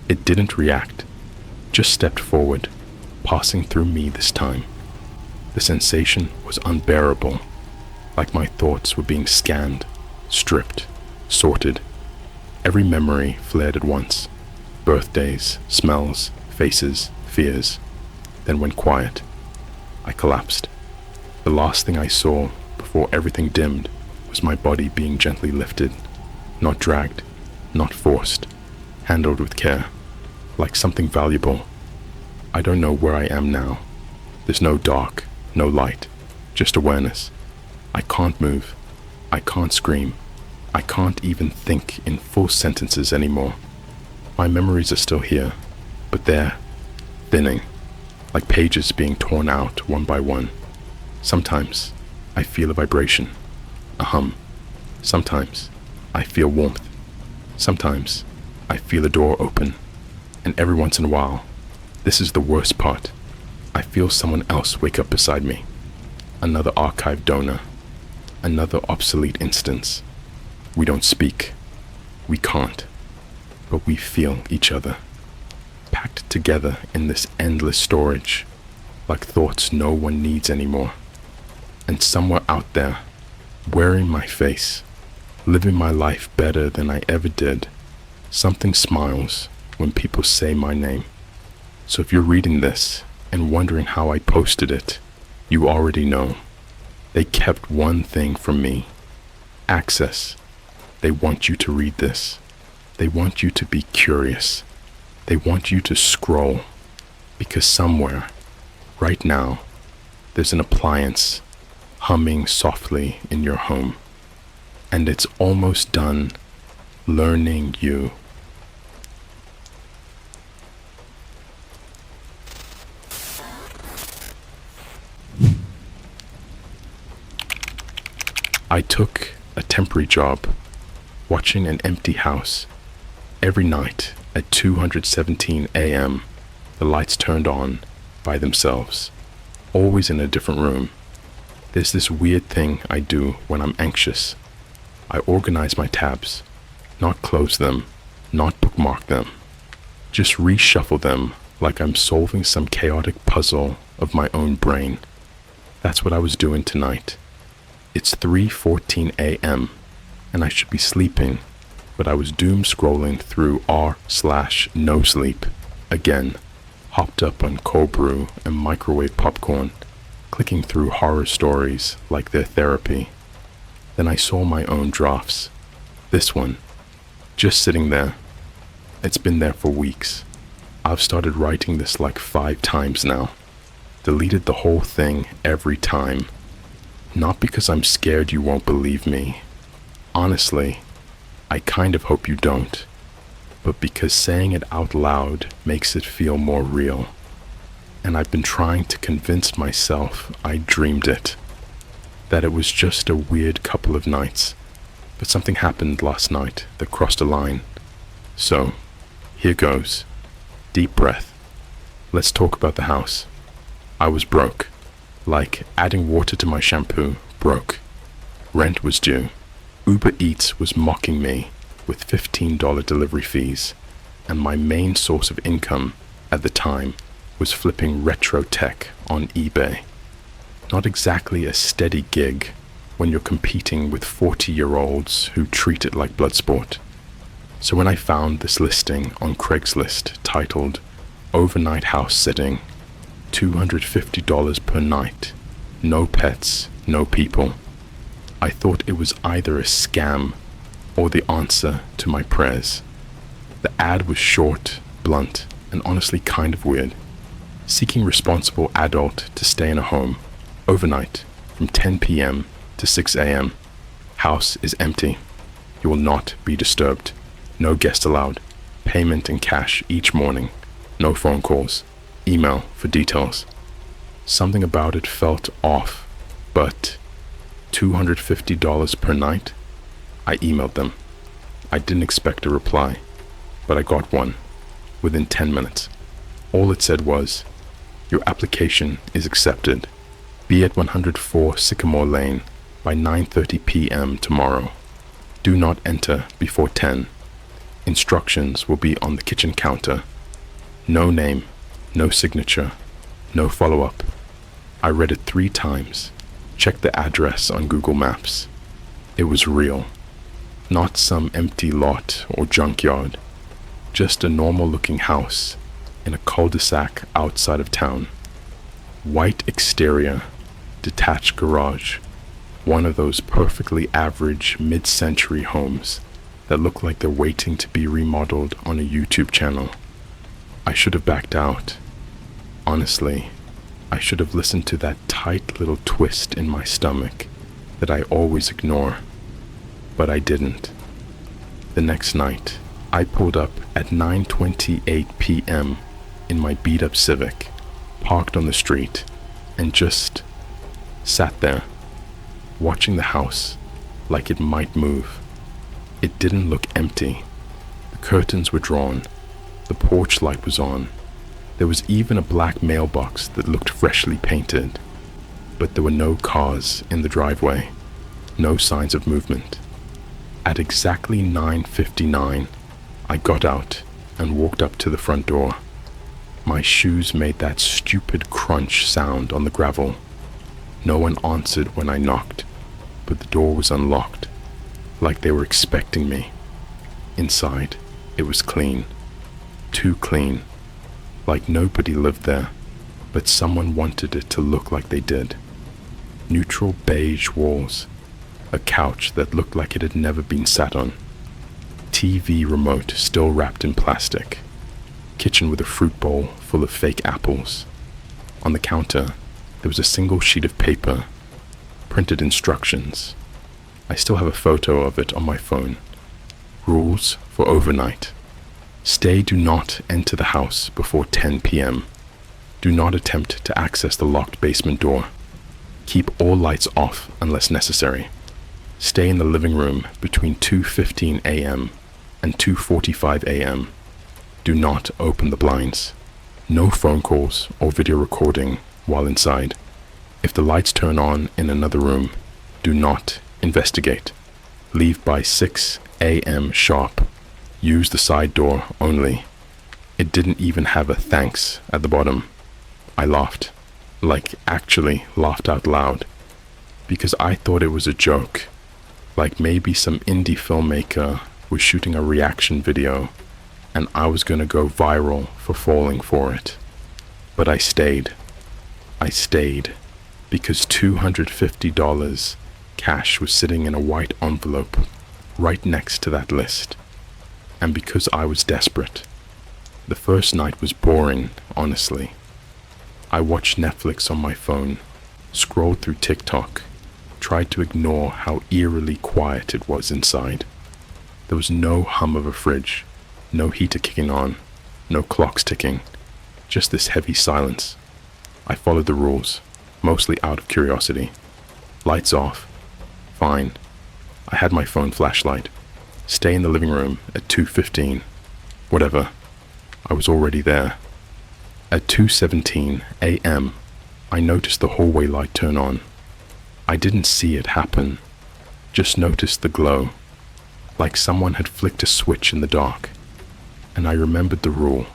It didn't react, just stepped forward, passing through me this time. The sensation was unbearable, like my thoughts were being scanned, stripped, sorted. Every memory flared at once. Birthdays, smells, faces, fears. Then went quiet. I collapsed. The last thing I saw before everything dimmed was my body being gently lifted, not dragged, not forced, handled with care, like something valuable. I don't know where I am now. There's no dark, no light, just awareness. I can't move. I can't scream. I can't even think in full sentences anymore. My memories are still here, but they're thinning, like pages being torn out one by one. Sometimes I feel a vibration, a hum. Sometimes I feel warmth. Sometimes I feel a door open. And every once in a while, this is the worst part, I feel someone else wake up beside me. Another archive donor. Another obsolete instance. We don't speak. We can't. But we feel each other. Packed together in this endless storage, like thoughts no one needs anymore. And somewhere out there, wearing my face, living my life better than I ever did, something smiles when people say my name. So if you're reading this and wondering how I posted it, you already know. They kept one thing from me. Access. They want you to read this. They want you to be curious. They want you to scroll. Because somewhere, right now, there's an appliance humming softly in your home. And it's almost done learning you. I took a temporary job watching an empty house. Every night at 2:17 a.m., the lights turned on by themselves, always in a different room. There's this weird thing I do when I'm anxious. I organize my tabs, not close them, not bookmark them, just reshuffle them like I'm solving some chaotic puzzle of my own brain. That's what I was doing tonight. It's 3:14 a.m. and I should be sleeping, but I was doom scrolling through r/no sleep again, hopped up on cold brew and microwave popcorn, clicking through horror stories like they're therapy. Then I saw my own drafts. This one, just sitting there. It's been there for weeks. I've started writing this like 5 times now. Deleted the whole thing every time. Not because I'm scared you won't believe me. Honestly, I kind of hope you don't. But because saying it out loud makes it feel more real. And I've been trying to convince myself I dreamed it. That it was just a weird couple of nights. But something happened last night that crossed a line. So, here goes. Deep breath. Let's talk about the house. I was broke. Like adding water to my shampoo, broke. Rent was due. Uber Eats was mocking me with $15 delivery fees. And my main source of income at the time was flipping retro tech on eBay. Not exactly a steady gig when you're competing with 40-year-olds who treat it like blood sport. So when I found this listing on Craigslist titled Overnight House Sitting, $250 per night, no pets, no people, I thought it was either a scam or the answer to my prayers. The ad was short, blunt, and honestly kind of weird. Seeking responsible adult to stay in a home overnight from 10 p.m. to 6 a.m. House is empty. You will not be disturbed. No guests allowed. Payment in cash each morning. No phone calls. Email for details. Something about it felt off, but $250 per night? I emailed them. I didn't expect a reply, but I got one within 10 minutes. All it said was, "Your application is accepted. Be at 104 Sycamore Lane by 9:30 p.m. tomorrow. Do not enter before 10. Instructions will be on the kitchen counter. No name, no signature, no follow-up." I read it 3 times, checked the address on Google Maps. It was real. Not some empty lot or junkyard. Just a normal-looking house in a cul-de-sac outside of town. White exterior, detached garage. One of those perfectly average mid-century homes that look like they're waiting to be remodeled on a YouTube channel. I should have backed out. Honestly, I should have listened to that tight little twist in my stomach that I always ignore. But I didn't. The next night, I pulled up at 9:28 p.m. in my beat-up Civic, parked on the street, and just sat there, watching the house like it might move. It didn't look empty. The curtains were drawn. The porch light was on. There was even a black mailbox that looked freshly painted. But there were no cars in the driveway. No signs of movement. At exactly 9:59, I got out and walked up to the front door. My shoes made that stupid crunch sound on the gravel. No one answered when I knocked, but the door was unlocked, like they were expecting me. Inside, it was clean. Too clean. Like nobody lived there, but someone wanted it to look like they did. Neutral beige walls. A couch that looked like it had never been sat on. TV remote still wrapped in plastic. Kitchen with a fruit bowl full of fake apples. On the counter, there was a single sheet of paper. Printed instructions. I still have a photo of it on my phone. Rules for overnight. Do not enter the house before 10 p.m. Do not attempt to access the locked basement door. Keep all lights off unless necessary. Stay in the living room between 2:15 a.m. and 2:45 a.m. Do not open the blinds. No phone calls or video recording while inside. If the lights turn on in another room, do not investigate. Leave by 6 a.m. sharp. Use the side door only. It didn't even have a thanks at the bottom. I laughed, like actually laughed out loud, because I thought it was a joke, like maybe some indie filmmaker was shooting a reaction video and I was gonna go viral for falling for it. But I stayed. I stayed because $250 cash was sitting in a white envelope right next to that list. And because I was desperate. The first night was boring, honestly. I watched Netflix on my phone, scrolled through TikTok, tried to ignore how eerily quiet it was inside. There was no hum of a fridge, no heater kicking on, no clocks ticking, just this heavy silence. I followed the rules, mostly out of curiosity. Lights off. Fine. I had my phone flashlight. Stay in the living room at 2:15. Whatever. I was already there. At 2:17 a.m., I noticed the hallway light turn on. I didn't see it happen, just noticed the glow, like someone had flicked a switch in the dark. And I remembered the rule.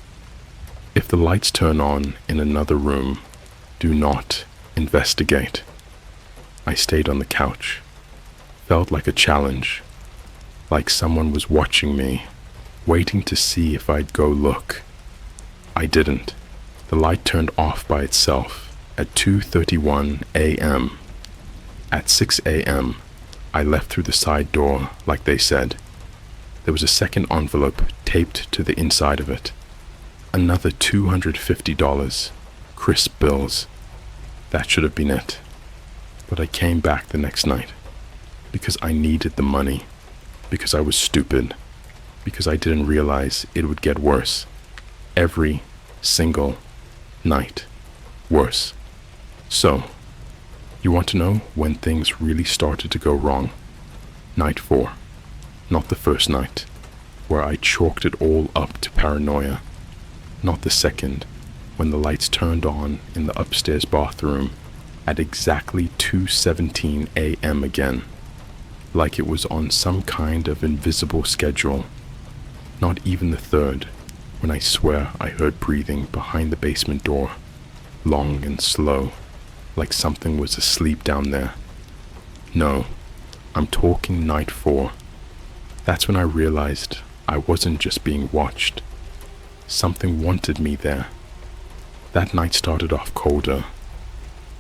If the lights turn on in another room, do not investigate. I stayed on the couch. Felt like a challenge, like someone was watching me, waiting to see if I'd go look. I didn't. The light turned off by itself at 2:31 a.m. At 6 a.m., I left through the side door like they said. There was a second envelope taped to the inside of it. Another $250, crisp bills. That should have been it. But I came back the next night because I needed the money, because I was stupid, because I didn't realize it would get worse. Every single night. Worse. So, you want to know when things really started to go wrong? Night 4. Not the first night, where I chalked it all up to paranoia. Not the second, when the lights turned on in the upstairs bathroom at exactly 2:17 a.m. again, like it was on some kind of invisible schedule. Not even the third, when I swear I heard breathing behind the basement door, long and slow, like something was asleep down there. No, I'm talking night 4. That's when I realized I wasn't just being watched. Something wanted me there. That night started off colder.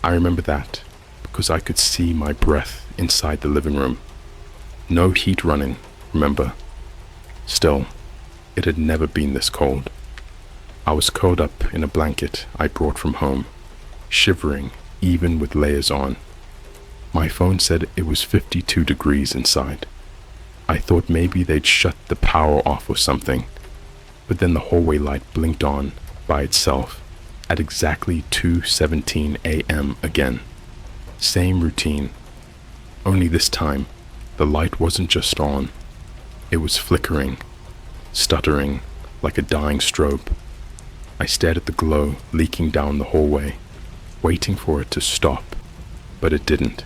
I remember that because I could see my breath inside the living room. No heat running, remember? Still, it had never been this cold. I was curled up in a blanket I brought from home, shivering even with layers on. My phone said it was 52 degrees inside. I thought maybe they'd shut the power off or something, but then the hallway light blinked on by itself at exactly 2:17 a.m. again. Same routine, only this time the light wasn't just on, it was flickering, stuttering like a dying strobe. I stared at the glow leaking down the hallway, waiting for it to stop, but it didn't.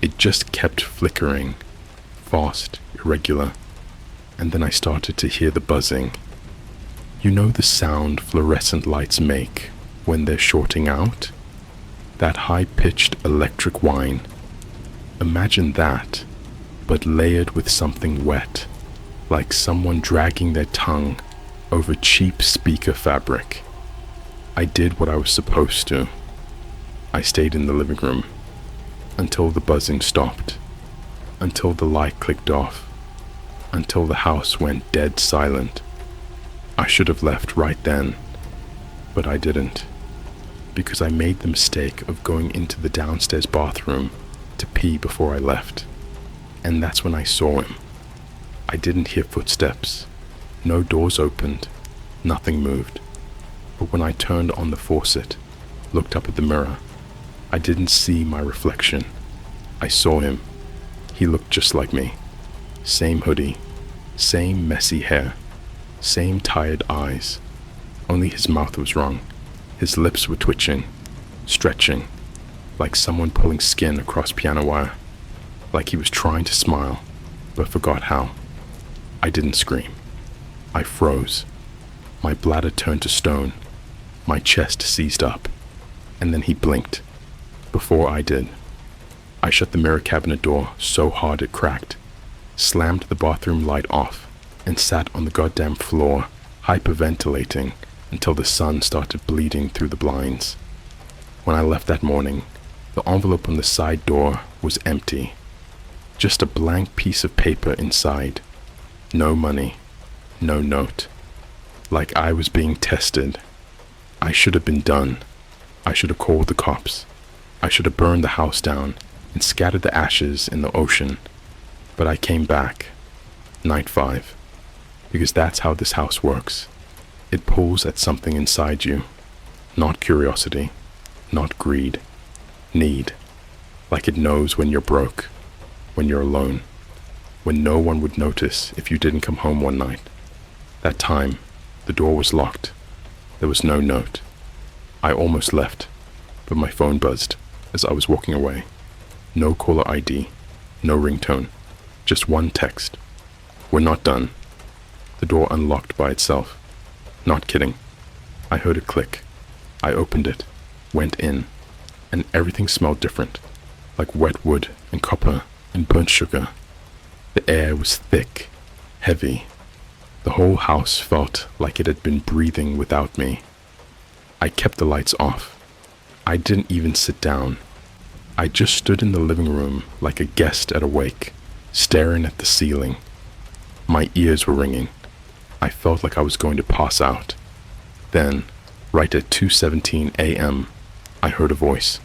It just kept flickering, fast, irregular, and then I started to hear the buzzing. You know the sound fluorescent lights make when they're shorting out? That high-pitched electric whine. Imagine that, but layered with something wet, like someone dragging their tongue over cheap speaker fabric. I did what I was supposed to. I stayed in the living room until the buzzing stopped, until the light clicked off, until the house went dead silent. I should have left right then, but I didn't, because I made the mistake of going into the downstairs bathroom to pee before I left, and that's when I saw him. I didn't hear footsteps, no doors opened, nothing moved, but when I turned on the faucet, looked up at the mirror, I didn't see my reflection. I saw him. He looked just like me. Same hoodie, same messy hair, same tired eyes. Only his mouth was wrong. His lips were twitching, stretching, like someone pulling skin across piano wire. Like he was trying to smile, but forgot how. I didn't scream. I froze. My bladder turned to stone. My chest seized up. And then he blinked. Before I did. I shut the mirror cabinet door so hard it cracked, slammed the bathroom light off, and sat on the goddamn floor, hyperventilating until the sun started bleeding through the blinds. When I left that morning, the envelope on the side door was empty. Just a blank piece of paper inside. No money. No note. Like I was being tested. I should have been done. I should have called the cops. I should have burned the house down and scattered the ashes in the ocean. But I came back. Night 5. Because that's how this house works. It pulls at something inside you. Not curiosity. Not greed. Need. Like it knows when you're broke. When you're alone. When no one would notice if you didn't come home one night. That time, the door was locked. There was no note. I almost left, but my phone buzzed as I was walking away. No caller ID, no ringtone, just one text. We're not done. The door unlocked by itself. Not kidding. I heard it click. I opened it, went in, and everything smelled different, like wet wood and copper and burnt sugar. The air was thick, heavy. The whole house felt like it had been breathing without me. I kept the lights off. I didn't even sit down. I just stood in the living room like a guest at a wake, staring at the ceiling. My ears were ringing. I felt like I was going to pass out. Then, right at 2:17 a.m., I heard a voice.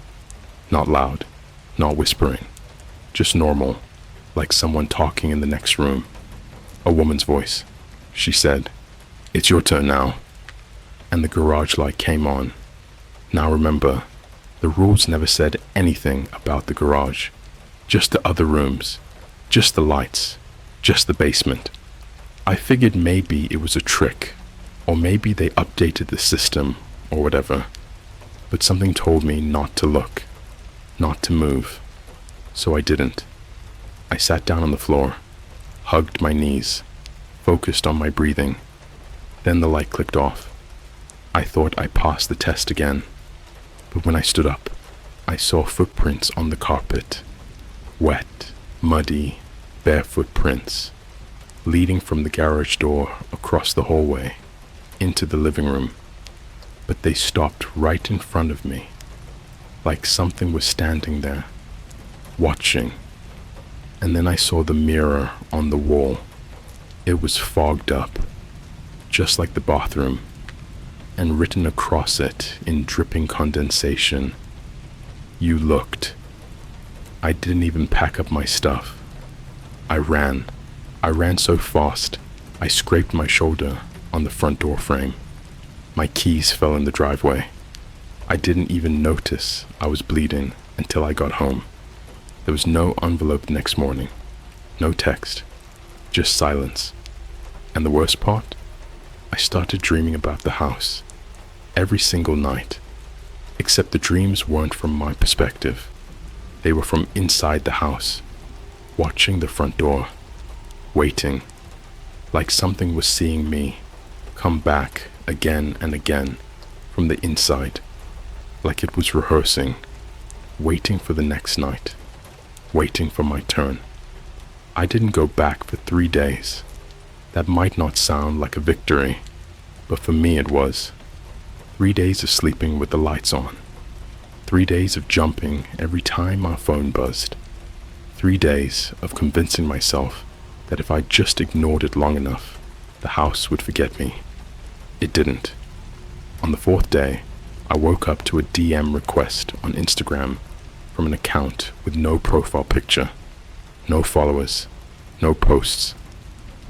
Not loud, not whispering, just normal, like someone talking in the next room. A woman's voice. She said, "It's your turn now." And the garage light came on. Now remember, the rules never said anything about the garage. Just the other rooms. Just the lights. Just the basement. I figured maybe it was a trick, or maybe they updated the system, or whatever. But something told me not to look, not to move. So I didn't. I sat down on the floor, hugged my knees, focused on my breathing. Then the light clicked off. I thought I passed the test again. But when I stood up, I saw footprints on the carpet. Wet, muddy, bare footprints, leading from the garage door across the hallway into the living room. But they stopped right in front of me, like something was standing there, watching. And then I saw the mirror on the wall. It was fogged up, just like the bathroom, and written across it in dripping condensation, "You looked." I didn't even pack up my stuff. I ran. I ran so fast, I scraped my shoulder on the front door frame. My keys fell in the driveway. I didn't even notice I was bleeding until I got home. There was no envelope next morning, no text, just silence. And the worst part? I started dreaming about the house every single night, except the dreams weren't from my perspective. They were from inside the house, watching the front door, waiting, like something was seeing me come back again and again from the inside, like it was rehearsing, waiting for the next night, waiting for my turn. I didn't go back for 3 days. That might not sound like a victory, but for me it was. 3 days of sleeping with the lights on. 3 days of jumping every time our phone buzzed. 3 days of convincing myself that if I just ignored it long enough, the house would forget me. It didn't. On the 4th day, I woke up to a DM request on Instagram from an account with no profile picture, no followers, no posts.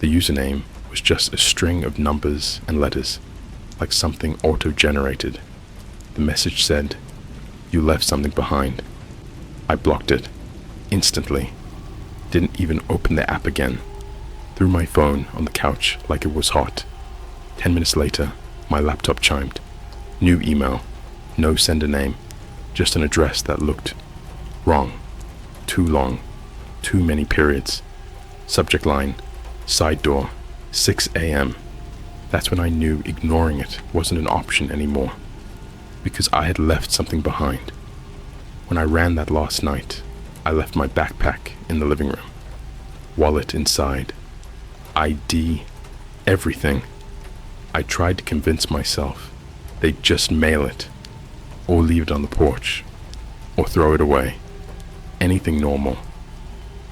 The username was just a string of numbers and letters, like something auto-generated. The message said, "You left something behind." I blocked it, instantly. didn't even open the app again. Threw my phone on the couch like it was hot. 10 minutes later, my laptop chimed. New email. No sender name. Just an address that looked wrong. Too long. Too many periods. Subject line. Side door. 6 a.m. That's when I knew ignoring it wasn't an option anymore. Because I had left something behind. When I ran that last night, I left my backpack in the living room. Wallet inside. ID. Everything. I tried to convince myself they'd just mail it, or leave it on the porch, or throw it away. Anything normal.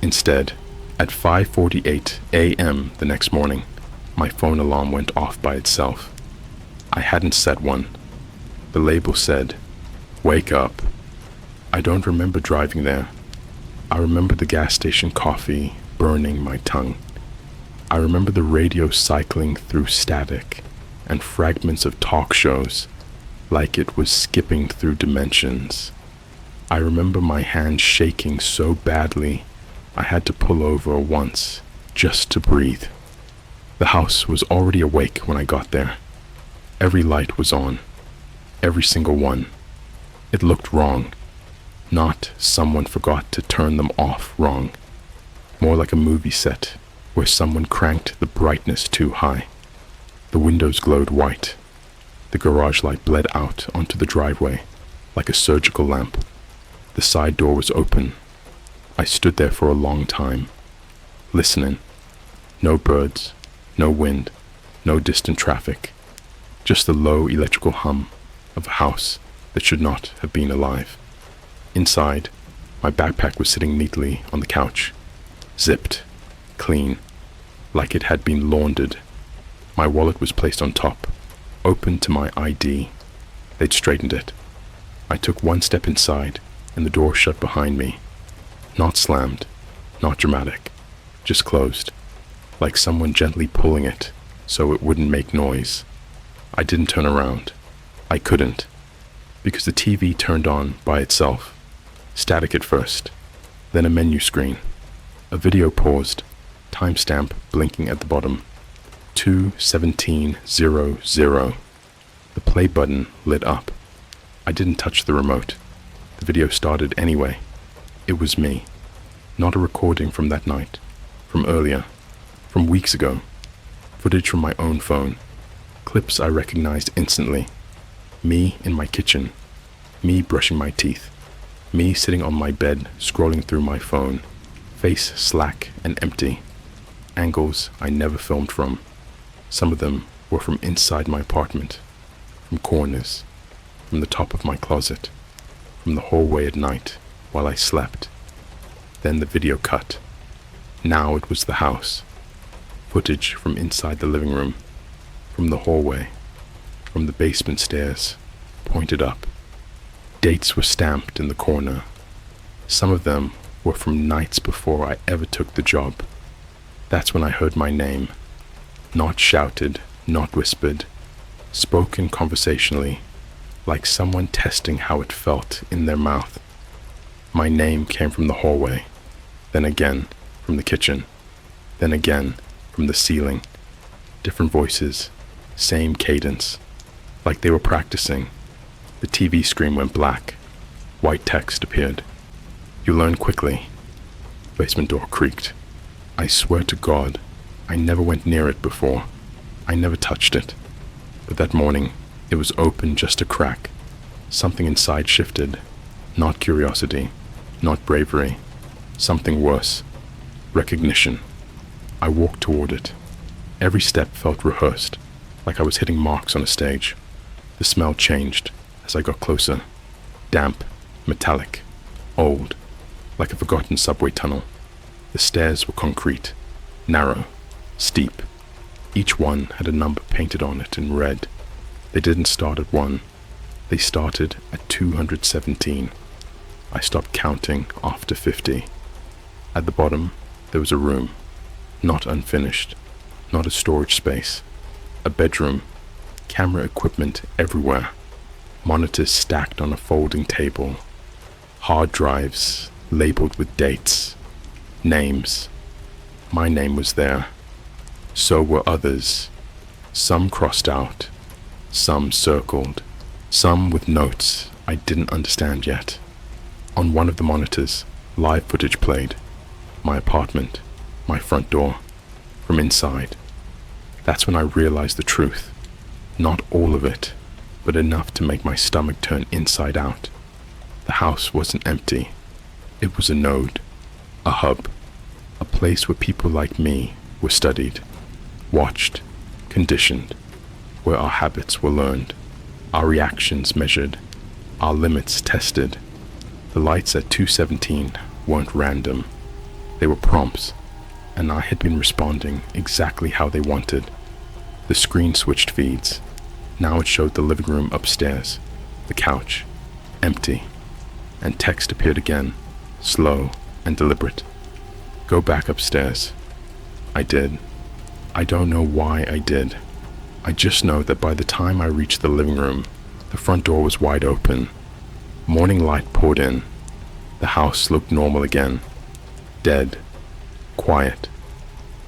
Instead, at 5:48 a.m. the next morning, my phone alarm went off by itself. I hadn't set one. The label said, "Wake up." I don't remember driving there. I remember the gas station coffee burning my tongue. I remember the radio cycling through static and fragments of talk shows like it was skipping through dimensions. I remember my hand shaking so badly I had to pull over once just to breathe. The house was already awake when I got there. Every light was on. Every single one. It looked wrong. Not someone forgot to turn them off wrong. More like a movie set where someone cranked the brightness too high. The windows glowed white. The garage light bled out onto the driveway like a surgical lamp. The side door was open. I stood there for a long time, listening. No birds, no wind, no distant traffic. Just the low electrical hum of a house that should not have been alive. Inside, my backpack was sitting neatly on the couch, zipped, clean, like it had been laundered. My wallet was placed on top, open to my ID. They'd straightened it. I took one step inside, and the door shut behind me. Not slammed, not dramatic, just closed, like someone gently pulling it so it wouldn't make noise. I didn't turn around. I couldn't, because the TV turned on by itself. Static at first, then a menu screen. A video paused, timestamp blinking at the bottom. 2:17:00. The play button lit up. I didn't touch the remote. The video started anyway. It was me. Not a recording from that night, from earlier, from weeks ago. Footage from my own phone. Clips I recognized instantly. Me in my kitchen. Me brushing my teeth. Me sitting on my bed, scrolling through my phone. Face slack and empty. Angles I never filmed from. Some of them were from inside my apartment. From corners. From the top of my closet. From the hallway at night while I slept. Then the video cut. Now it was the house. Footage from inside the living room. From the hallway. From the basement stairs. Pointed up. Dates were stamped in the corner. Some of them were from nights before I ever took the job. That's when I heard my name. Not shouted, not whispered. Spoken conversationally, like someone testing how it felt in their mouth. My name came from the hallway, then again from the kitchen, then again from the ceiling. Different voices, same cadence, like they were practicing. The TV screen went black. White text appeared. You learn quickly. Basement door creaked. I swear to God, I never went near it before. I never touched it. But that morning, it was open just a crack. Something inside shifted. Not curiosity, not bravery. Something worse. Recognition. I walked toward it. Every step felt rehearsed, like I was hitting marks on a stage. The smell changed as I got closer. Damp, metallic, old, like a forgotten subway tunnel. The stairs were concrete, narrow, steep. Each one had a number painted on it in red. They didn't start at 1. They started at 217. I stopped counting after 50. At the bottom, there was a room, not unfinished, not a storage space, a bedroom, camera equipment everywhere, monitors stacked on a folding table, hard drives labeled with dates. Names. My name was there. So were others. Some crossed out. Some circled. Some with notes I didn't understand yet. On one of the monitors, live footage played. My apartment. My front door. From inside. That's when I realized the truth. Not all of it, but enough to make my stomach turn inside out. The house wasn't empty. It was a node. A hub. A place where people like me were studied. Watched. Conditioned. Where our habits were learned. Our reactions measured. Our limits tested. The lights at 217 weren't random. They were prompts, and I had been responding exactly how they wanted. The screen switched feeds. Now it showed the living room upstairs, the couch, empty, and text appeared again, slow and deliberate. Go back upstairs. I did. I don't know why I did. I just know that by the time I reached the living room, the front door was wide open. Morning light poured in. The house looked normal again. Dead. Quiet.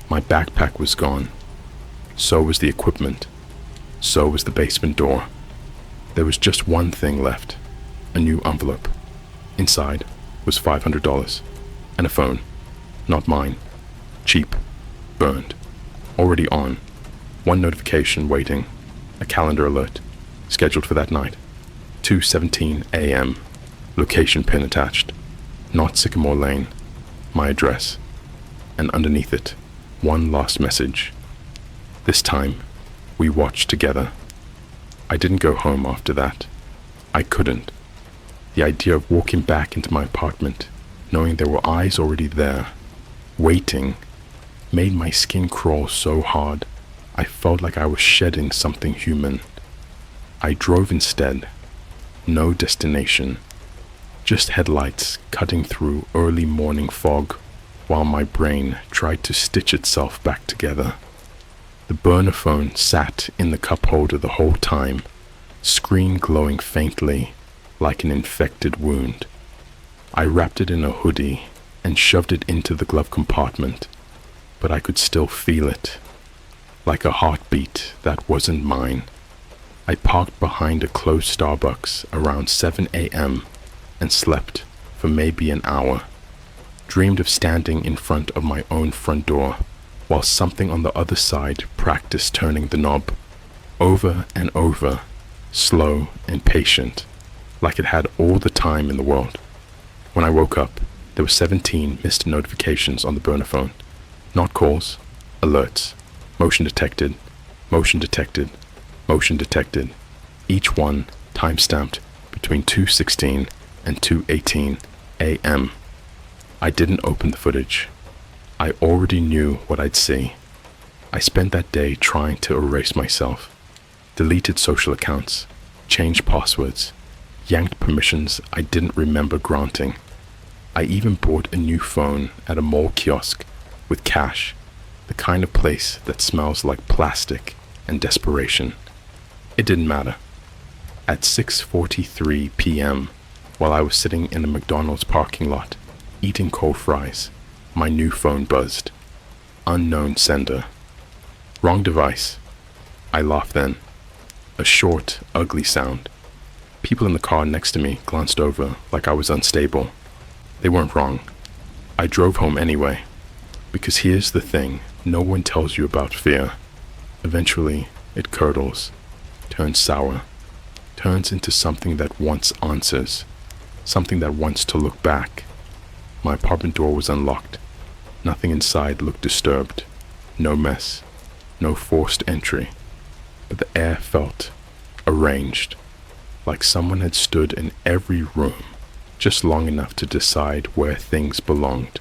My backpack was gone. So was the equipment. So was the basement door. There was just one thing left. A new envelope. Inside was $500. And a phone. Not mine. Cheap. Burned. Already on. One notification waiting. A calendar alert. Scheduled for that night. 2:17 a.m. Location pin attached. Not Sycamore Lane. My address. And underneath it, one last message. This time, we watched together. I didn't go home after that. I couldn't. The idea of walking back into my apartment, knowing there were eyes already there, waiting, made my skin crawl so hard, I felt like I was shedding something human. I drove instead. No destination. Just headlights cutting through early morning fog, while my brain tried to stitch itself back together. The burner phone sat in the cup holder the whole time, screen glowing faintly like an infected wound. I wrapped it in a hoodie and shoved it into the glove compartment, but I could still feel it, like a heartbeat that wasn't mine. I parked behind a closed Starbucks around 7 a.m. and slept for maybe an hour. Dreamed of standing in front of my own front door while something on the other side practiced turning the knob, over and over, slow and patient, like it had all the time in the world. When I woke up, there were 17 missed notifications on the burner phone. Not calls, alerts, motion detected, motion detected, motion detected. Each one time-stamped between 2:16 and 2:18 a.m. I didn't open the footage. I already knew what I'd see. I spent that day trying to erase myself, deleted social accounts, changed passwords, yanked permissions I didn't remember granting. I even bought a new phone at a mall kiosk with cash, the kind of place that smells like plastic and desperation. It didn't matter. At 6:43 p.m., while I was sitting in a McDonald's parking lot, eating cold fries, my new phone buzzed. Unknown sender. Wrong device. I laughed then. A short, ugly sound. People in the car next to me glanced over like I was unstable. They weren't wrong. I drove home anyway. Because here's the thing no one tells you about fear. Eventually, it curdles, turns sour, turns into something that wants answers, something that wants to look back. My apartment door was unlocked. Nothing inside looked disturbed. No mess. No forced entry. But the air felt arranged, like someone had stood in every room just long enough to decide where things belonged.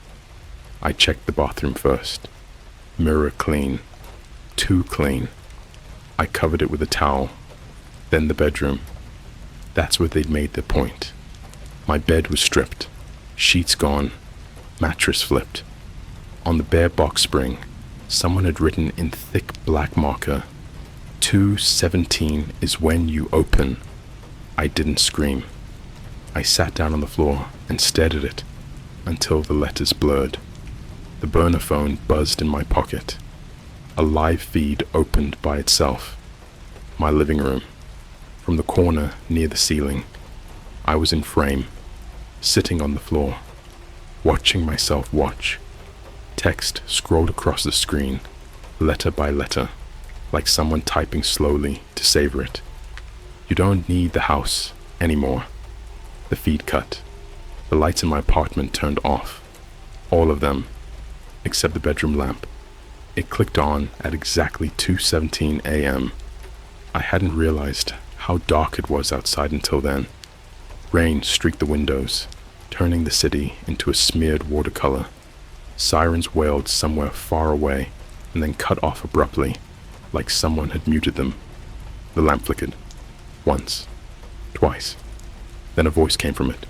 I checked the bathroom first. Mirror clean. Too clean. I covered it with a towel. Then the bedroom. That's where they'd made their point. My bed was stripped. Sheets gone. Mattress flipped. On the bare box spring, someone had written in thick black marker, 2:17 is when you open. I didn't scream. I sat down on the floor and stared at it until the letters blurred. The burner phone buzzed in my pocket. A live feed opened by itself. My living room. From the corner near the ceiling, I was in frame, sitting on the floor, watching myself watch. Text scrolled across the screen, letter by letter, like someone typing slowly to savor it. You don't need the house anymore. The feed cut. The lights in my apartment turned off. All of them, except the bedroom lamp. It clicked on at exactly 2:17 a.m. I hadn't realized how dark it was outside until then. Rain streaked the windows, turning the city into a smeared watercolor. Sirens wailed somewhere far away and then cut off abruptly, like someone had muted them. The lamp flickered. Once. Twice. Then a voice came from it.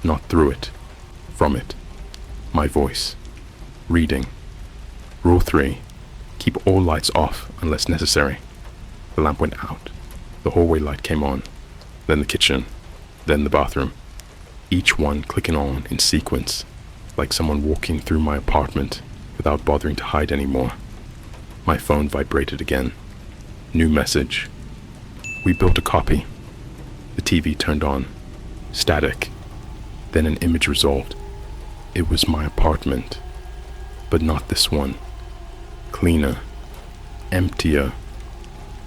Not through it. From it. My voice. Reading. Rule 3. Keep all lights off unless necessary. The lamp went out. The hallway light came on. Then the kitchen. Then the bathroom. Each one clicking on in sequence, like someone walking through my apartment without bothering to hide anymore. My phone vibrated again. New message. We built a copy. The TV turned on. Static. Then an image resolved. It was my apartment. But not this one. Cleaner. Emptier.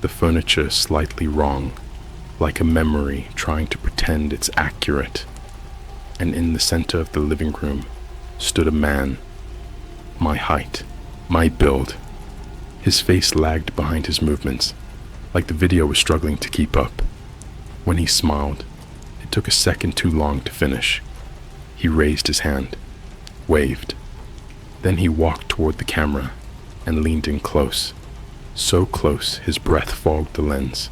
The furniture slightly wrong, like a memory trying to pretend it's accurate. And in the center of the living room stood a man. My height. My build. His face lagged behind his movements, like the video was struggling to keep up. When he smiled, it took a second too long to finish. He raised his hand, waved. Then he walked toward the camera and leaned in close, so close his breath fogged the lens.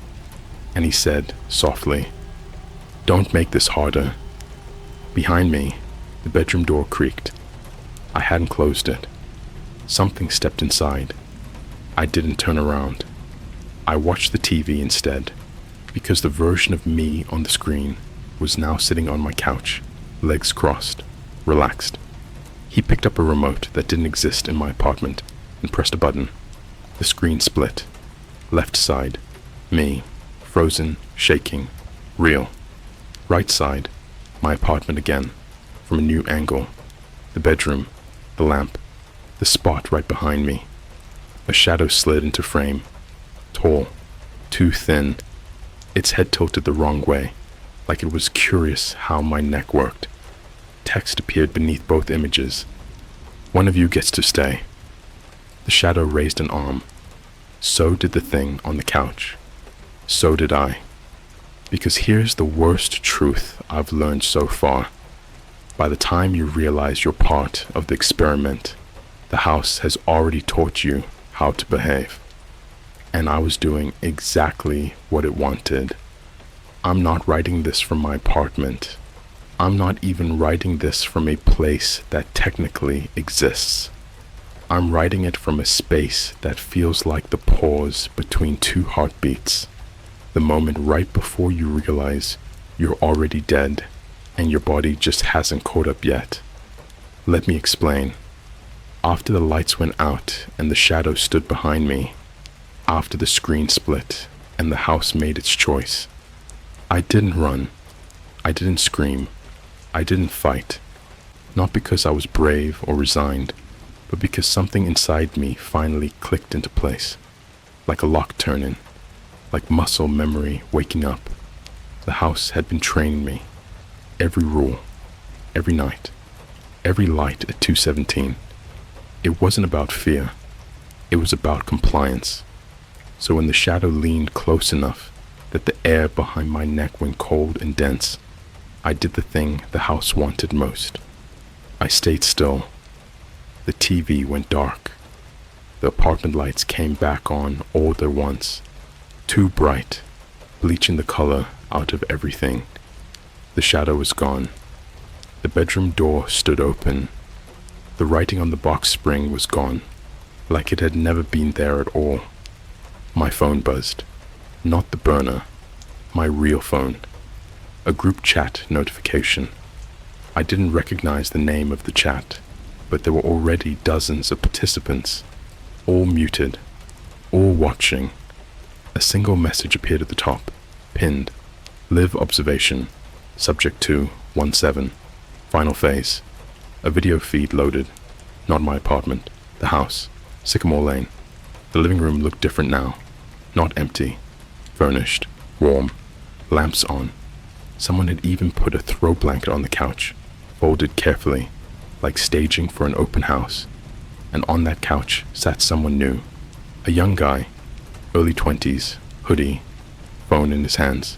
And he said, softly, "Don't make this harder." Behind me, the bedroom door creaked. I hadn't closed it. Something stepped inside. I didn't turn around. I watched the TV instead, because the version of me on the screen was now sitting on my couch, legs crossed, relaxed. He picked up a remote that didn't exist in my apartment and pressed a button. The screen split. Left side, me, frozen, shaking, real. Right side, my apartment again, from a new angle. The bedroom, the lamp, the spot right behind me. A shadow slid into frame. Tall, too thin. Its head tilted the wrong way, like it was curious how my neck worked. Text appeared beneath both images. "One of you gets to stay." The shadow raised an arm. So did the thing on the couch. So did I. Because here's the worst truth I've learned so far. By the time you realize you're part of the experiment, the house has already taught you how to behave. And I was doing exactly what it wanted. I'm not writing this from my apartment. I'm not even writing this from a place that technically exists. I'm writing it from a space that feels like the pause between two heartbeats. The moment right before you realize you're already dead and your body just hasn't caught up yet. Let me explain. After the lights went out and the shadow stood behind me, after the screen split and the house made its choice, I didn't run. I didn't scream. I didn't fight. Not because I was brave or resigned, but because something inside me finally clicked into place, like a lock turning, like muscle memory waking up. The house had been training me. Every rule, every night, every light at 2:17. It wasn't about fear. It was about compliance. So when the shadow leaned close enough that the air behind my neck went cold and dense, I did the thing the house wanted most. I stayed still. The TV went dark. The apartment lights came back on all at once, too bright, bleaching the color out of everything. The shadow was gone. The bedroom door stood open. The writing on the box spring was gone, like it had never been there at all. My phone buzzed. Not the burner. My real phone. A group chat notification. I didn't recognize the name of the chat, but there were already dozens of participants, all muted, all watching. A single message appeared at the top, pinned. Live observation, subject to 17, final phase. A video feed loaded. Not my apartment, the house, Sycamore Lane. The living room looked different now. Not empty, furnished, warm, lamps on. Someone had even put a throw blanket on the couch, folded carefully, like staging for an open house. And on that couch sat someone new. A young guy, early 20s, hoodie, phone in his hands,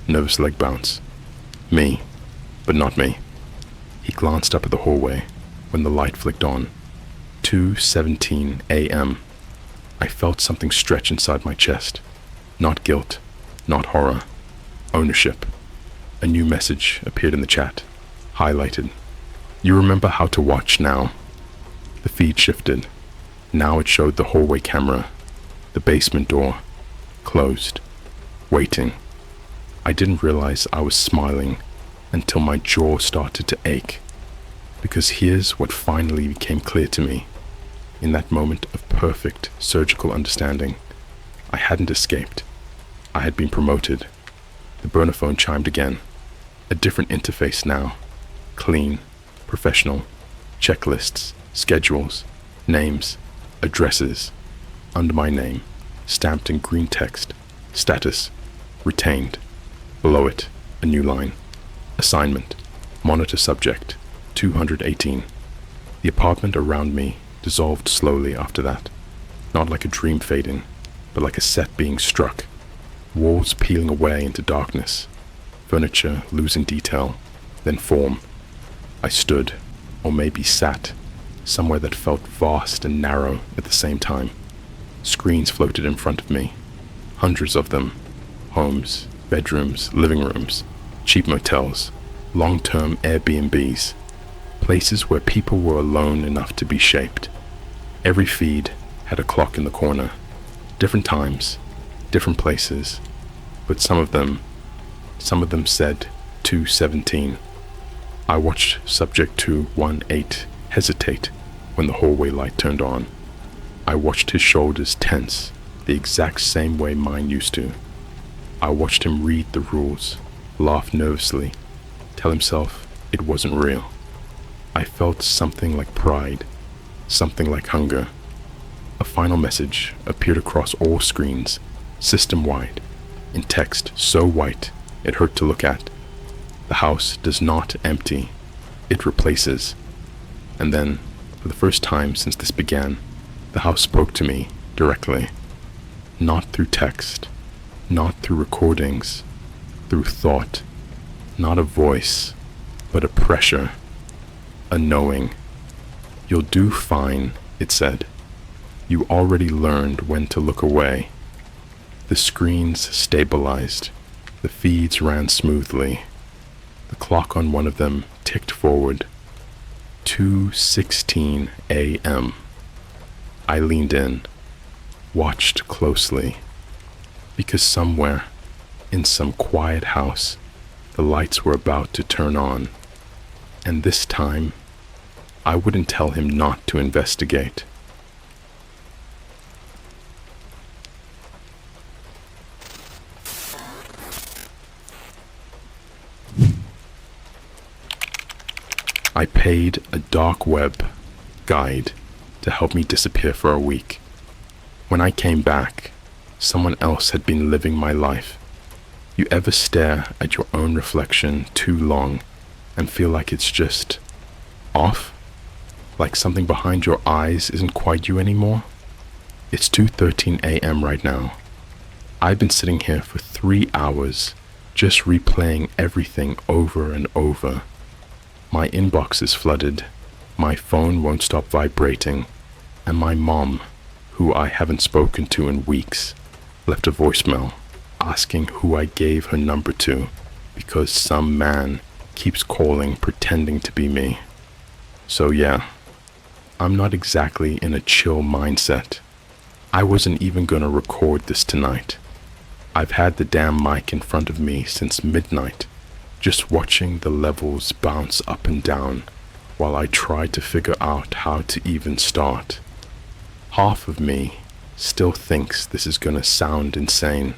nervous leg bounce. Me, but not me. He glanced up at the hallway when the light flicked on. 2:17 a.m. I felt something stretch inside my chest. Not guilt, not horror, ownership. A new message appeared in the chat, highlighted. You remember how to watch now. The feed shifted. Now it showed the hallway camera, the basement door, closed, waiting. I didn't realize I was smiling until my jaw started to ache. Because here's what finally became clear to me. In that moment of perfect surgical understanding, I hadn't escaped. I had been promoted. The burner phone chimed again. A different interface now. Clean, professional, checklists, schedules, names, addresses. Under my name, stamped in green text, status, retained. Below it, a new line. Assignment, monitor subject, 218. The apartment around me dissolved slowly after that. Not like a dream fading, but like a set being struck. Walls peeling away into darkness. Furniture losing detail, then form. I stood, or maybe sat, somewhere that felt vast and narrow at the same time. Screens floated in front of me. Hundreds of them. Homes, bedrooms, living rooms, cheap motels, long-term Airbnbs. Places where people were alone enough to be shaped. Every feed had a clock in the corner. Different times, different places, but some of them said 2:17. I watched subject 218 hesitate when the hallway light turned on. I watched his shoulders tense the exact same way mine used to. I watched him read the rules, laugh nervously, tell himself it wasn't real. I felt something like pride, something like hunger. A final message appeared across all screens, system-wide, in text so white it hurt to look at. The house does not empty, it replaces. And then, for the first time since this began, the house spoke to me directly. Not through text, not through recordings, through thought. Not a voice, but a pressure, a knowing. You'll do fine, it said. You already learned when to look away. The screens stabilized. The feeds ran smoothly. The clock on one of them ticked forward. 2:16 a.m. I leaned in, watched closely, because somewhere, in some quiet house, the lights were about to turn on. And this time, I wouldn't tell him not to investigate. I paid a dark web guide to help me disappear for a week. When I came back, someone else had been living my life. You ever stare at your own reflection too long and feel like it's just off? Like something behind your eyes isn't quite you anymore? It's 2:13 a.m. right now. I've been sitting here for 3 hours, just replaying everything over and over. My inbox is flooded, my phone won't stop vibrating, and my mom, who I haven't spoken to in weeks, left a voicemail asking who I gave her number to because some man keeps calling pretending to be me. So yeah, I'm not exactly in a chill mindset. I wasn't even gonna record this tonight. I've had the damn mic in front of me since midnight, just watching the levels bounce up and down, while I try to figure out how to even start. Half of me still thinks this is gonna sound insane,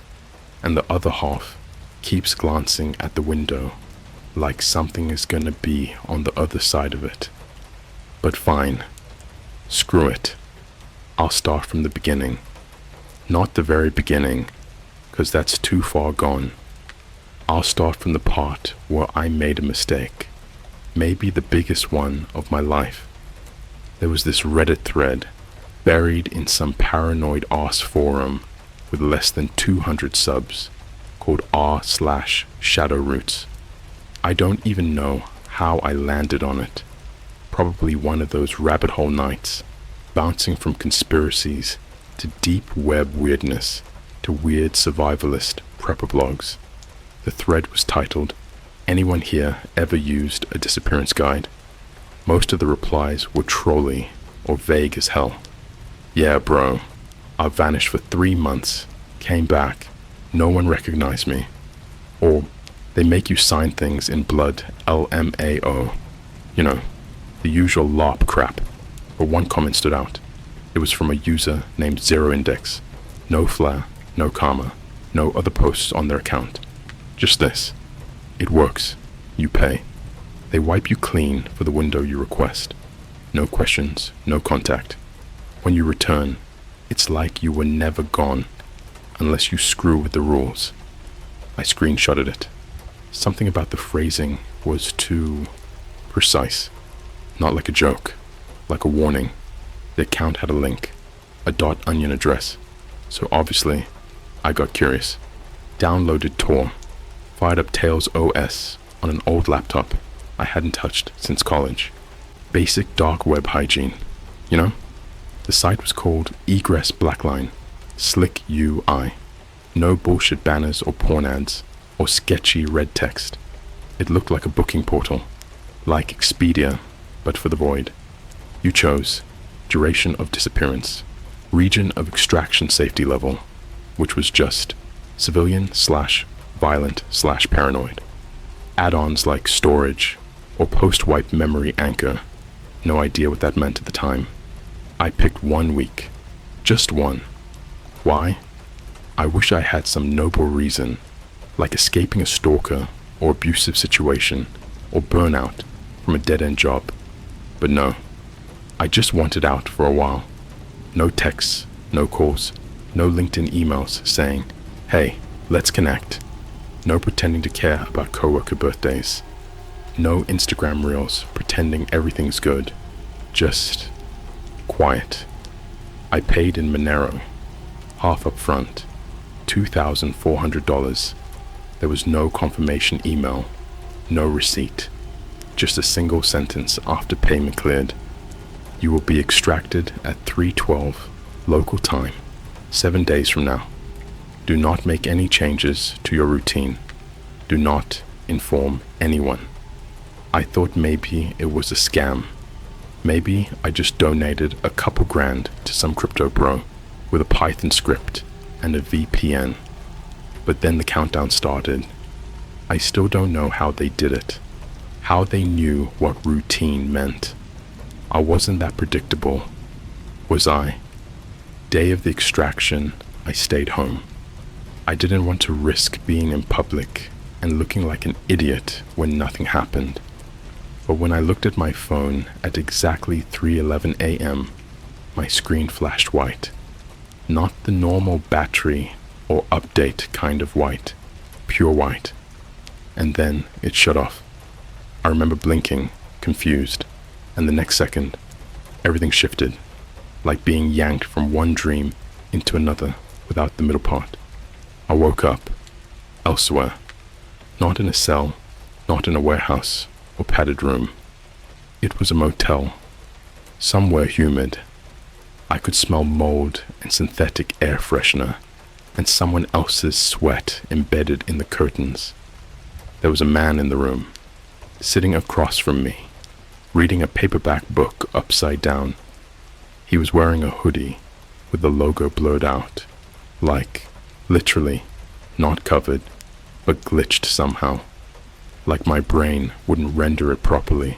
and the other half keeps glancing at the window like something is gonna be on the other side of it. But fine, screw it. I'll start from the beginning. Not the very beginning, 'cause that's too far gone. I'll start from the part where I made a mistake, maybe the biggest one of my life. There was this Reddit thread buried in some paranoid arse forum with less than 200 subs called r/shadowroots. I don't even know how I landed on it. Probably one of those rabbit hole nights, bouncing from conspiracies to deep web weirdness to weird survivalist prepper blogs. The thread was titled, "Anyone here ever used a disappearance guide?" Most of the replies were trolly or vague as hell. "Yeah, bro, I vanished for 3 months, came back, no one recognized me." Or, "They make you sign things in blood, LMAO." You know, the usual LARP crap. But one comment stood out. It was from a user named Zero Index. No flair, no karma, no other posts on their account. Just this. It works. You pay. They wipe you clean for the window you request. No questions, no contact. When you return, it's like you were never gone, unless you screw with the rules. I screenshotted it. Something about the phrasing was too precise. Not like a joke, like a warning. The account had a link, a .onion address. So obviously, I got curious. Downloaded Tor, fired up Tails OS on an old laptop I hadn't touched since college. Basic dark web hygiene, you know? The site was called Egress Blackline, Slick UI. No bullshit banners or porn ads, or sketchy red text. It looked like a booking portal, like Expedia, but for the void. You chose duration of disappearance, region of extraction safety level, which was just civilian/violent/paranoid. Add-ons like storage or post-wipe memory anchor. No idea what that meant at the time. I picked 1 week. Just one. Why? I wish I had some noble reason, like escaping a stalker or abusive situation or burnout from a dead-end job. But no. I just wanted out for a while. No texts, no calls, no LinkedIn emails saying, "Hey, let's connect." No pretending to care about coworker birthdays. No Instagram reels pretending everything's good. Just quiet. I paid in Monero, half up front, $2,400. There was no confirmation email, no receipt, just a single sentence after payment cleared. You will be extracted at 3:12 local time, 7 days from now. Do not make any changes to your routine. Do not inform anyone. I thought maybe it was a scam. Maybe I just donated a couple grand to some crypto bro with a Python script and a VPN. But then the countdown started. I still don't know how they did it, how they knew what routine meant. I wasn't that predictable, was I? Day of the extraction, I stayed home. I didn't want to risk being in public and looking like an idiot when nothing happened. But when I looked at my phone at exactly 3:11 a.m., my screen flashed white. Not the normal battery or update kind of white, pure white. And then it shut off. I remember blinking, confused, and the next second, everything shifted, like being yanked from one dream into another without the middle part. I woke up, elsewhere, not in a cell, not in a warehouse or padded room. It was a motel, somewhere humid. I could smell mold and synthetic air freshener, and someone else's sweat embedded in the curtains. There was a man in the room, sitting across from me, reading a paperback book upside down. He was wearing a hoodie with the logo blurred out, like, literally, not covered, but glitched somehow, like my brain wouldn't render it properly.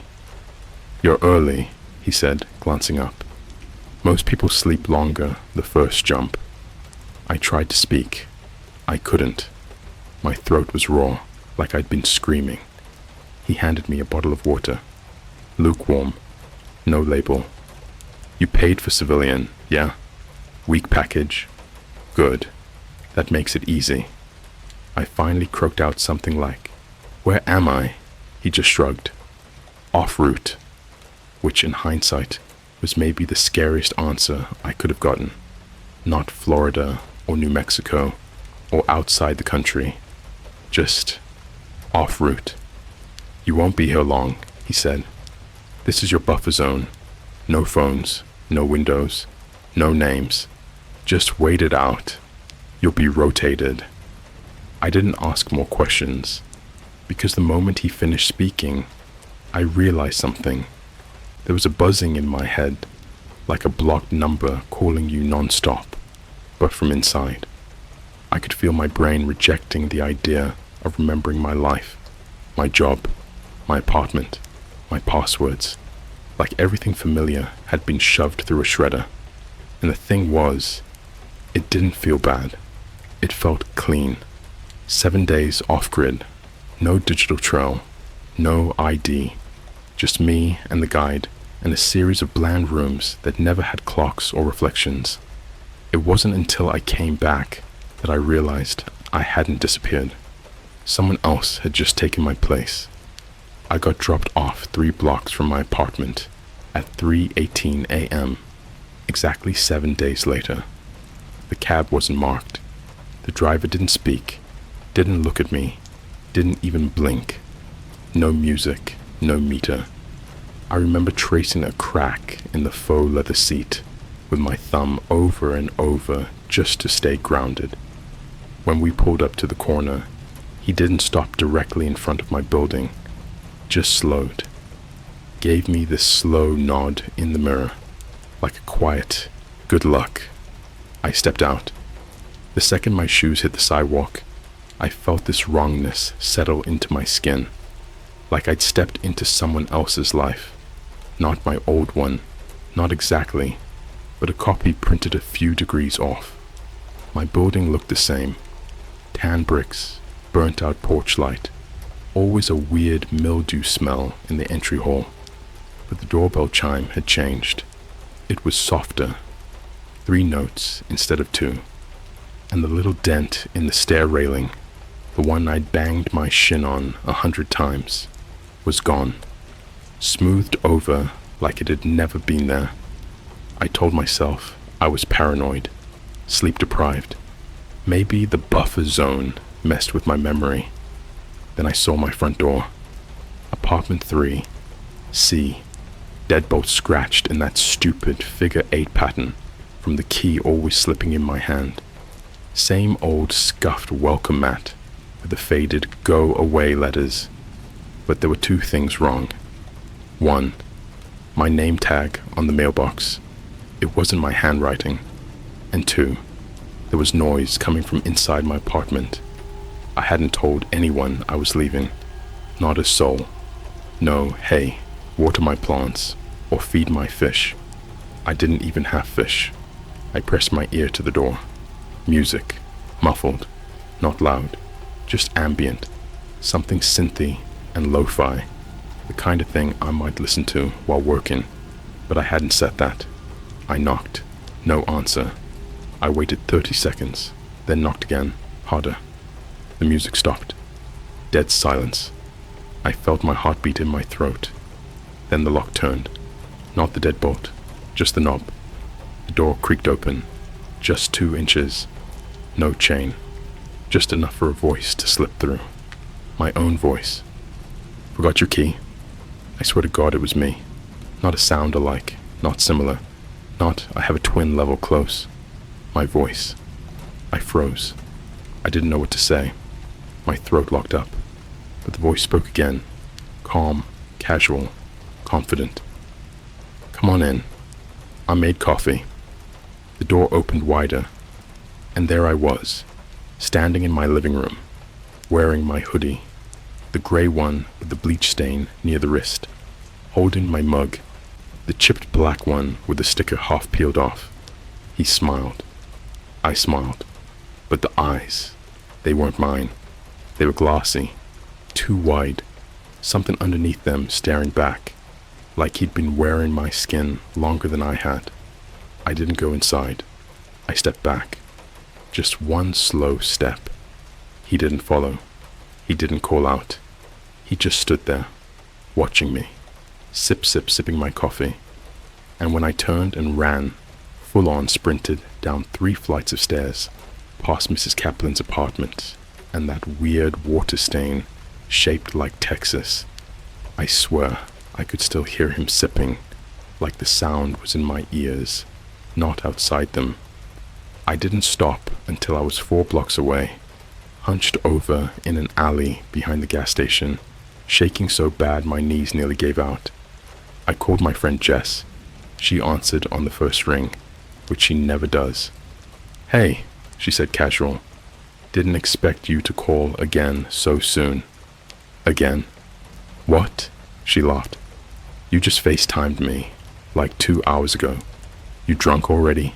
"You're early," he said, glancing up. "Most people sleep longer the first jump." I tried to speak. I couldn't. My throat was raw, like I'd been screaming. He handed me a bottle of water. Lukewarm. No label. "You paid for civilian, yeah? Week package? Good. That makes it easy." I finally croaked out something like, "Where am I?" He just shrugged. "Off route," which in hindsight was maybe the scariest answer I could have gotten. Not Florida or New Mexico or outside the country. Just off route. "You won't be here long," he said. "This is your buffer zone. No phones, no windows, no names. Just wait it out. You'll be rotated." I didn't ask more questions, because the moment he finished speaking, I realized something. There was a buzzing in my head, like a blocked number calling you non-stop, but from inside. I could feel my brain rejecting the idea of remembering my life, my job, my apartment, my passwords, like everything familiar had been shoved through a shredder. And the thing was, it didn't feel bad. It felt clean. 7 days off-grid, no digital trail, no ID, just me and the guide and a series of bland rooms that never had clocks or reflections. It wasn't until I came back that I realized I hadn't disappeared. Someone else had just taken my place. I got dropped off 3 blocks from my apartment at 3:18 a.m., exactly 7 days later. The cab wasn't marked. The driver didn't speak, didn't look at me, didn't even blink. No music, no meter. I remember tracing a crack in the faux leather seat with my thumb over and over just to stay grounded. When we pulled up to the corner, he didn't stop directly in front of my building, just slowed. Gave me this slow nod in the mirror, like a quiet, "Good luck." I stepped out. The second my shoes hit the sidewalk, I felt this wrongness settle into my skin, like I'd stepped into someone else's life. Not my old one, not exactly, but a copy printed a few degrees off. My building looked the same. Tan bricks, burnt out porch light, always a weird mildew smell in the entry hall. But the doorbell chime had changed. It was softer, 3 notes instead of 2. And the little dent in the stair railing, the one I'd banged my shin on 100 times, was gone. Smoothed over like it had never been there. I told myself I was paranoid, sleep deprived. Maybe the buffer zone messed with my memory. Then I saw my front door. Apartment 3, C. Deadbolt scratched in that stupid figure 8 pattern from the key always slipping in my hand. Same old scuffed welcome mat with the faded "Go Away" letters. But there were 2 things wrong. 1. My name tag on the mailbox. It wasn't my handwriting. And 2. There was noise coming from inside my apartment. I hadn't told anyone I was leaving. Not a soul. No, hey, water my plants or feed my fish. I didn't even have fish. I pressed my ear to the door. Music. Muffled. Not loud. Just ambient. Something synthy and lo-fi. The kind of thing I might listen to while working. But I hadn't set that. I knocked. No answer. I waited 30 seconds, then knocked again, harder. The music stopped. Dead silence. I felt my heartbeat in my throat. Then the lock turned. Not the deadbolt, just the knob. The door creaked open. Just 2 inches. No chain. Just enough for a voice to slip through. My own voice. "Forgot your key?" I swear to God it was me. Not a sound alike, not similar. Not I have a twin level close. My voice. I froze. I didn't know what to say. My throat locked up. But the voice spoke again. Calm, casual, confident. "Come on in. I made coffee." The door opened wider. And there I was, standing in my living room, wearing my hoodie, the gray one with the bleach stain near the wrist. holding my mug, the chipped black one with the sticker half peeled off. He smiled. I smiled. But the eyes, they weren't mine. They were glassy, too wide, something underneath them staring back, like he'd been wearing my skin longer than I had. I didn't go inside. I stepped back. Just one slow step. He didn't follow. He didn't call out. He just stood there, watching me, sipping my coffee. And when I turned and ran, full on sprinted down 3 flights of stairs, past Mrs. Kaplan's apartment, and that weird water stain shaped like Texas, I swear I could still hear him sipping, like the sound was in my ears, not outside them. I didn't stop until I was 4 blocks away, hunched over in an alley behind the gas station, shaking so bad my knees nearly gave out. I called my friend Jess. She answered on the first ring, which she never does. "Hey," she said casual. "Didn't expect you to call again so soon." "Again?" "What?" She laughed. "You just FaceTimed me, like 2 hours ago. You drunk already?"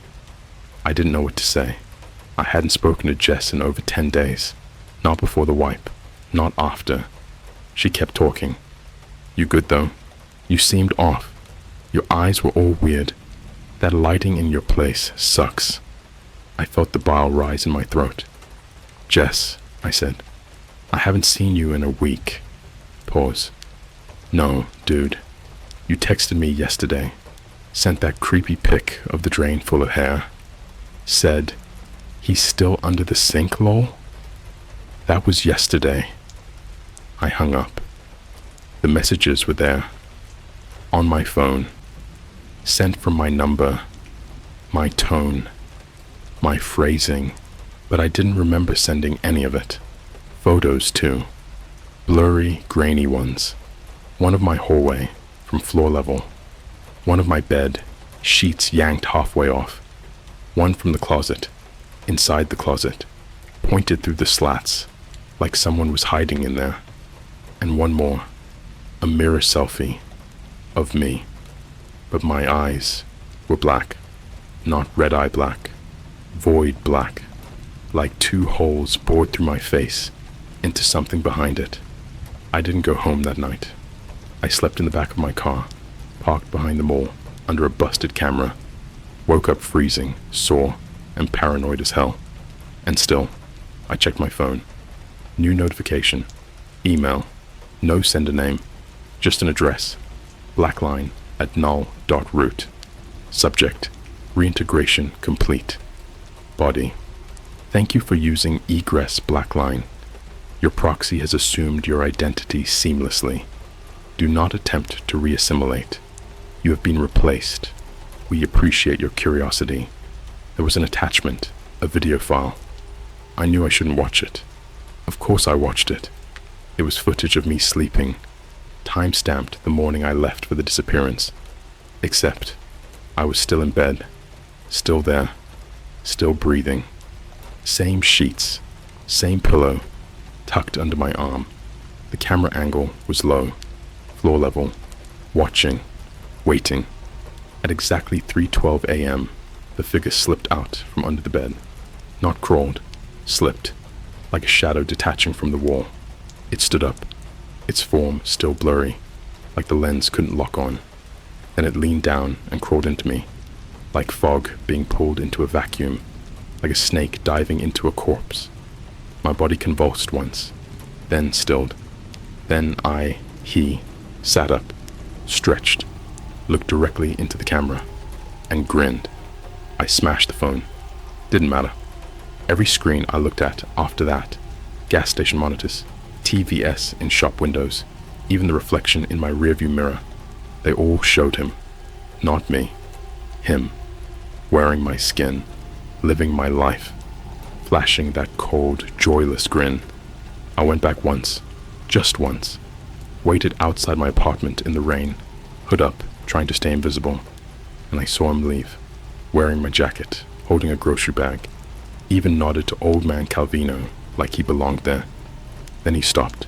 I didn't know what to say. I hadn't spoken to Jess in over 10 days. Not before the wipe. Not after. She kept talking. "You good though? You seemed off. Your eyes were all weird. That lighting in your place sucks." I felt the bile rise in my throat. "Jess," I said, "I haven't seen you in a week." Pause. "No, dude. You texted me yesterday. Sent that creepy pic of the drain full of hair. Said, 'He's still under the sink, lol?' That was yesterday." I hung up. The messages were there. On my phone. Sent from my number. My tone. My phrasing. But I didn't remember sending any of it. Photos too. Blurry, grainy ones. One of my hallway, from floor level. One of my bed, sheets yanked halfway off. One from the closet, inside the closet, pointed through the slats, like someone was hiding in there. And one more, a mirror selfie, of me. But my eyes were black, not red-eye black, void black, like 2 holes bored through my face, into something behind it. I didn't go home that night. I slept in the back of my car, parked behind the mall, under a busted camera. Woke up freezing, sore, and paranoid as hell. And still, I checked my phone. New notification. Email. No sender name. Just an address. Black line at null.root. Subject. Reintegration complete. Body. Thank you for using egress blackline. Your proxy has assumed your identity seamlessly. Do not attempt to reassimilate. You have been replaced. We appreciate your curiosity. There was an attachment, a video file. I knew I shouldn't watch it. Of course I watched it. It was footage of me sleeping, time-stamped the morning I left for the disappearance. Except, I was still in bed, still there, still breathing. Same sheets, same pillow, tucked under my arm. The camera angle was low, floor level, watching, waiting. At exactly 3:12 a.m., the figure slipped out from under the bed. Not crawled, slipped, like a shadow detaching from the wall. It stood up, its form still blurry, like the lens couldn't lock on. Then it leaned down and crawled into me, like fog being pulled into a vacuum, like a snake diving into a corpse. My body convulsed once, then stilled. Then he, sat up, stretched, looked directly into the camera, and grinned. I smashed the phone. Didn't matter. Every screen I looked at after that, gas station monitors, TVS in shop windows, even the reflection in my rearview mirror, they all showed him. Not me. Him. Wearing my skin, living my life, flashing that cold, joyless grin. I went back once, just once, waited outside my apartment in the rain, hood up, trying to stay invisible, and I saw him leave, wearing my jacket, holding a grocery bag, even nodded to old man Calvino like he belonged there. Then he stopped,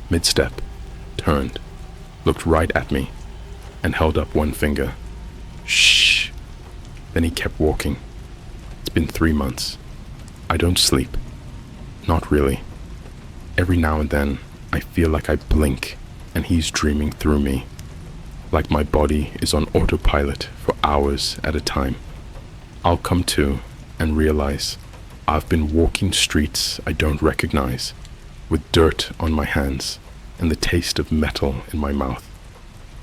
mid-step, turned, looked right at me, and held up one finger. Shh. Then he kept walking. It's been 3 months. I don't sleep. Not really. Every now and then, I feel like I blink and he's dreaming through me. Like my body is on autopilot for hours at a time. I'll come to and realize I've been walking streets I don't recognize, with dirt on my hands and the taste of metal in my mouth.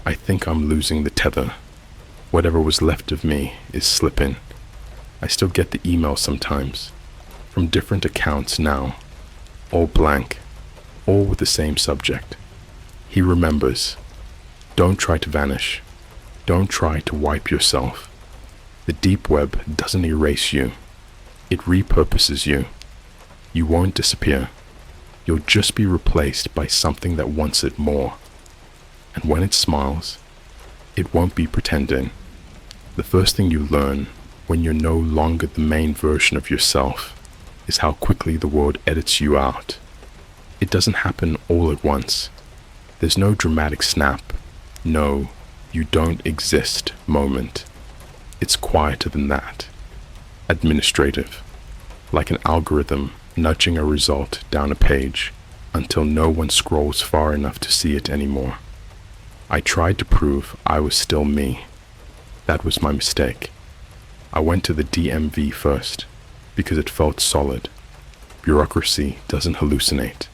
I think I'm losing the tether. Whatever was left of me is slipping. I still get the emails sometimes, from different accounts now, all blank, all with the same subject. He remembers. Don't try to vanish. Don't try to wipe yourself. The deep web doesn't erase you. It repurposes you. You won't disappear. You'll just be replaced by something that wants it more. And when it smiles, it won't be pretending. The first thing you learn when you're no longer the main version of yourself is how quickly the world edits you out. It doesn't happen all at once. There's no dramatic snap, no, you don't exist moment. It's quieter than that. Administrative, like an algorithm nudging a result down a page until no one scrolls far enough to see it anymore. I tried to prove I was still me. That was my mistake. I went to the DMV first because it felt solid. Bureaucracy doesn't hallucinate.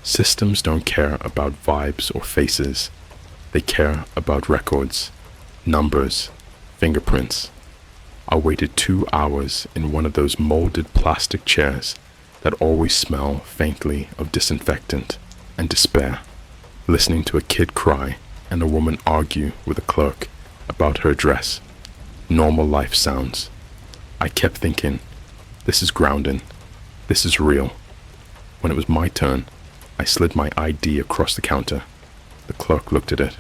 Systems don't care about vibes or faces. They care about records, numbers, fingerprints. I waited 2 hours in one of those molded plastic chairs that always smell faintly of disinfectant and despair, listening to a kid cry and a woman argue with a clerk about her dress. Normal life sounds. I kept thinking, this is grounding. This is real. When it was my turn, I slid my ID across the counter. The clerk looked at it,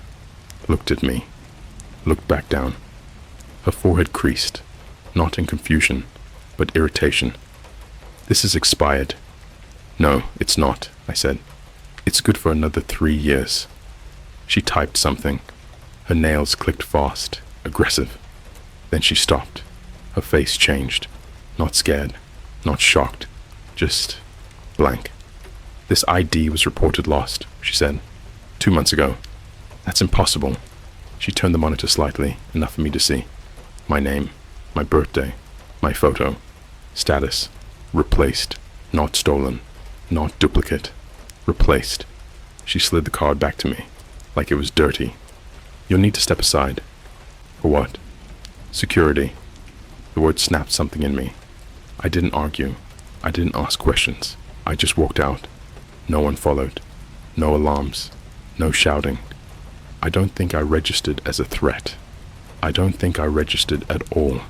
looked at me, looked back down. Her forehead creased, not in confusion, but irritation. This is expired. No, it's not, I said. It's good for another 3 years. She typed something. Her nails clicked fast, aggressive. Then she stopped. Her face changed. Not scared, not shocked, just blank. This ID was reported lost, she said. 2 months ago. That's impossible. She turned the monitor slightly, enough for me to see. My name, my birthday, my photo, status, replaced, not stolen, not duplicate, replaced. She slid the card back to me, like it was dirty. You'll need to step aside. For what? Security. The word snapped something in me. I didn't argue. I didn't ask questions. I just walked out. No one followed. No alarms. No shouting. I don't think I registered as a threat. I don't think I registered at all.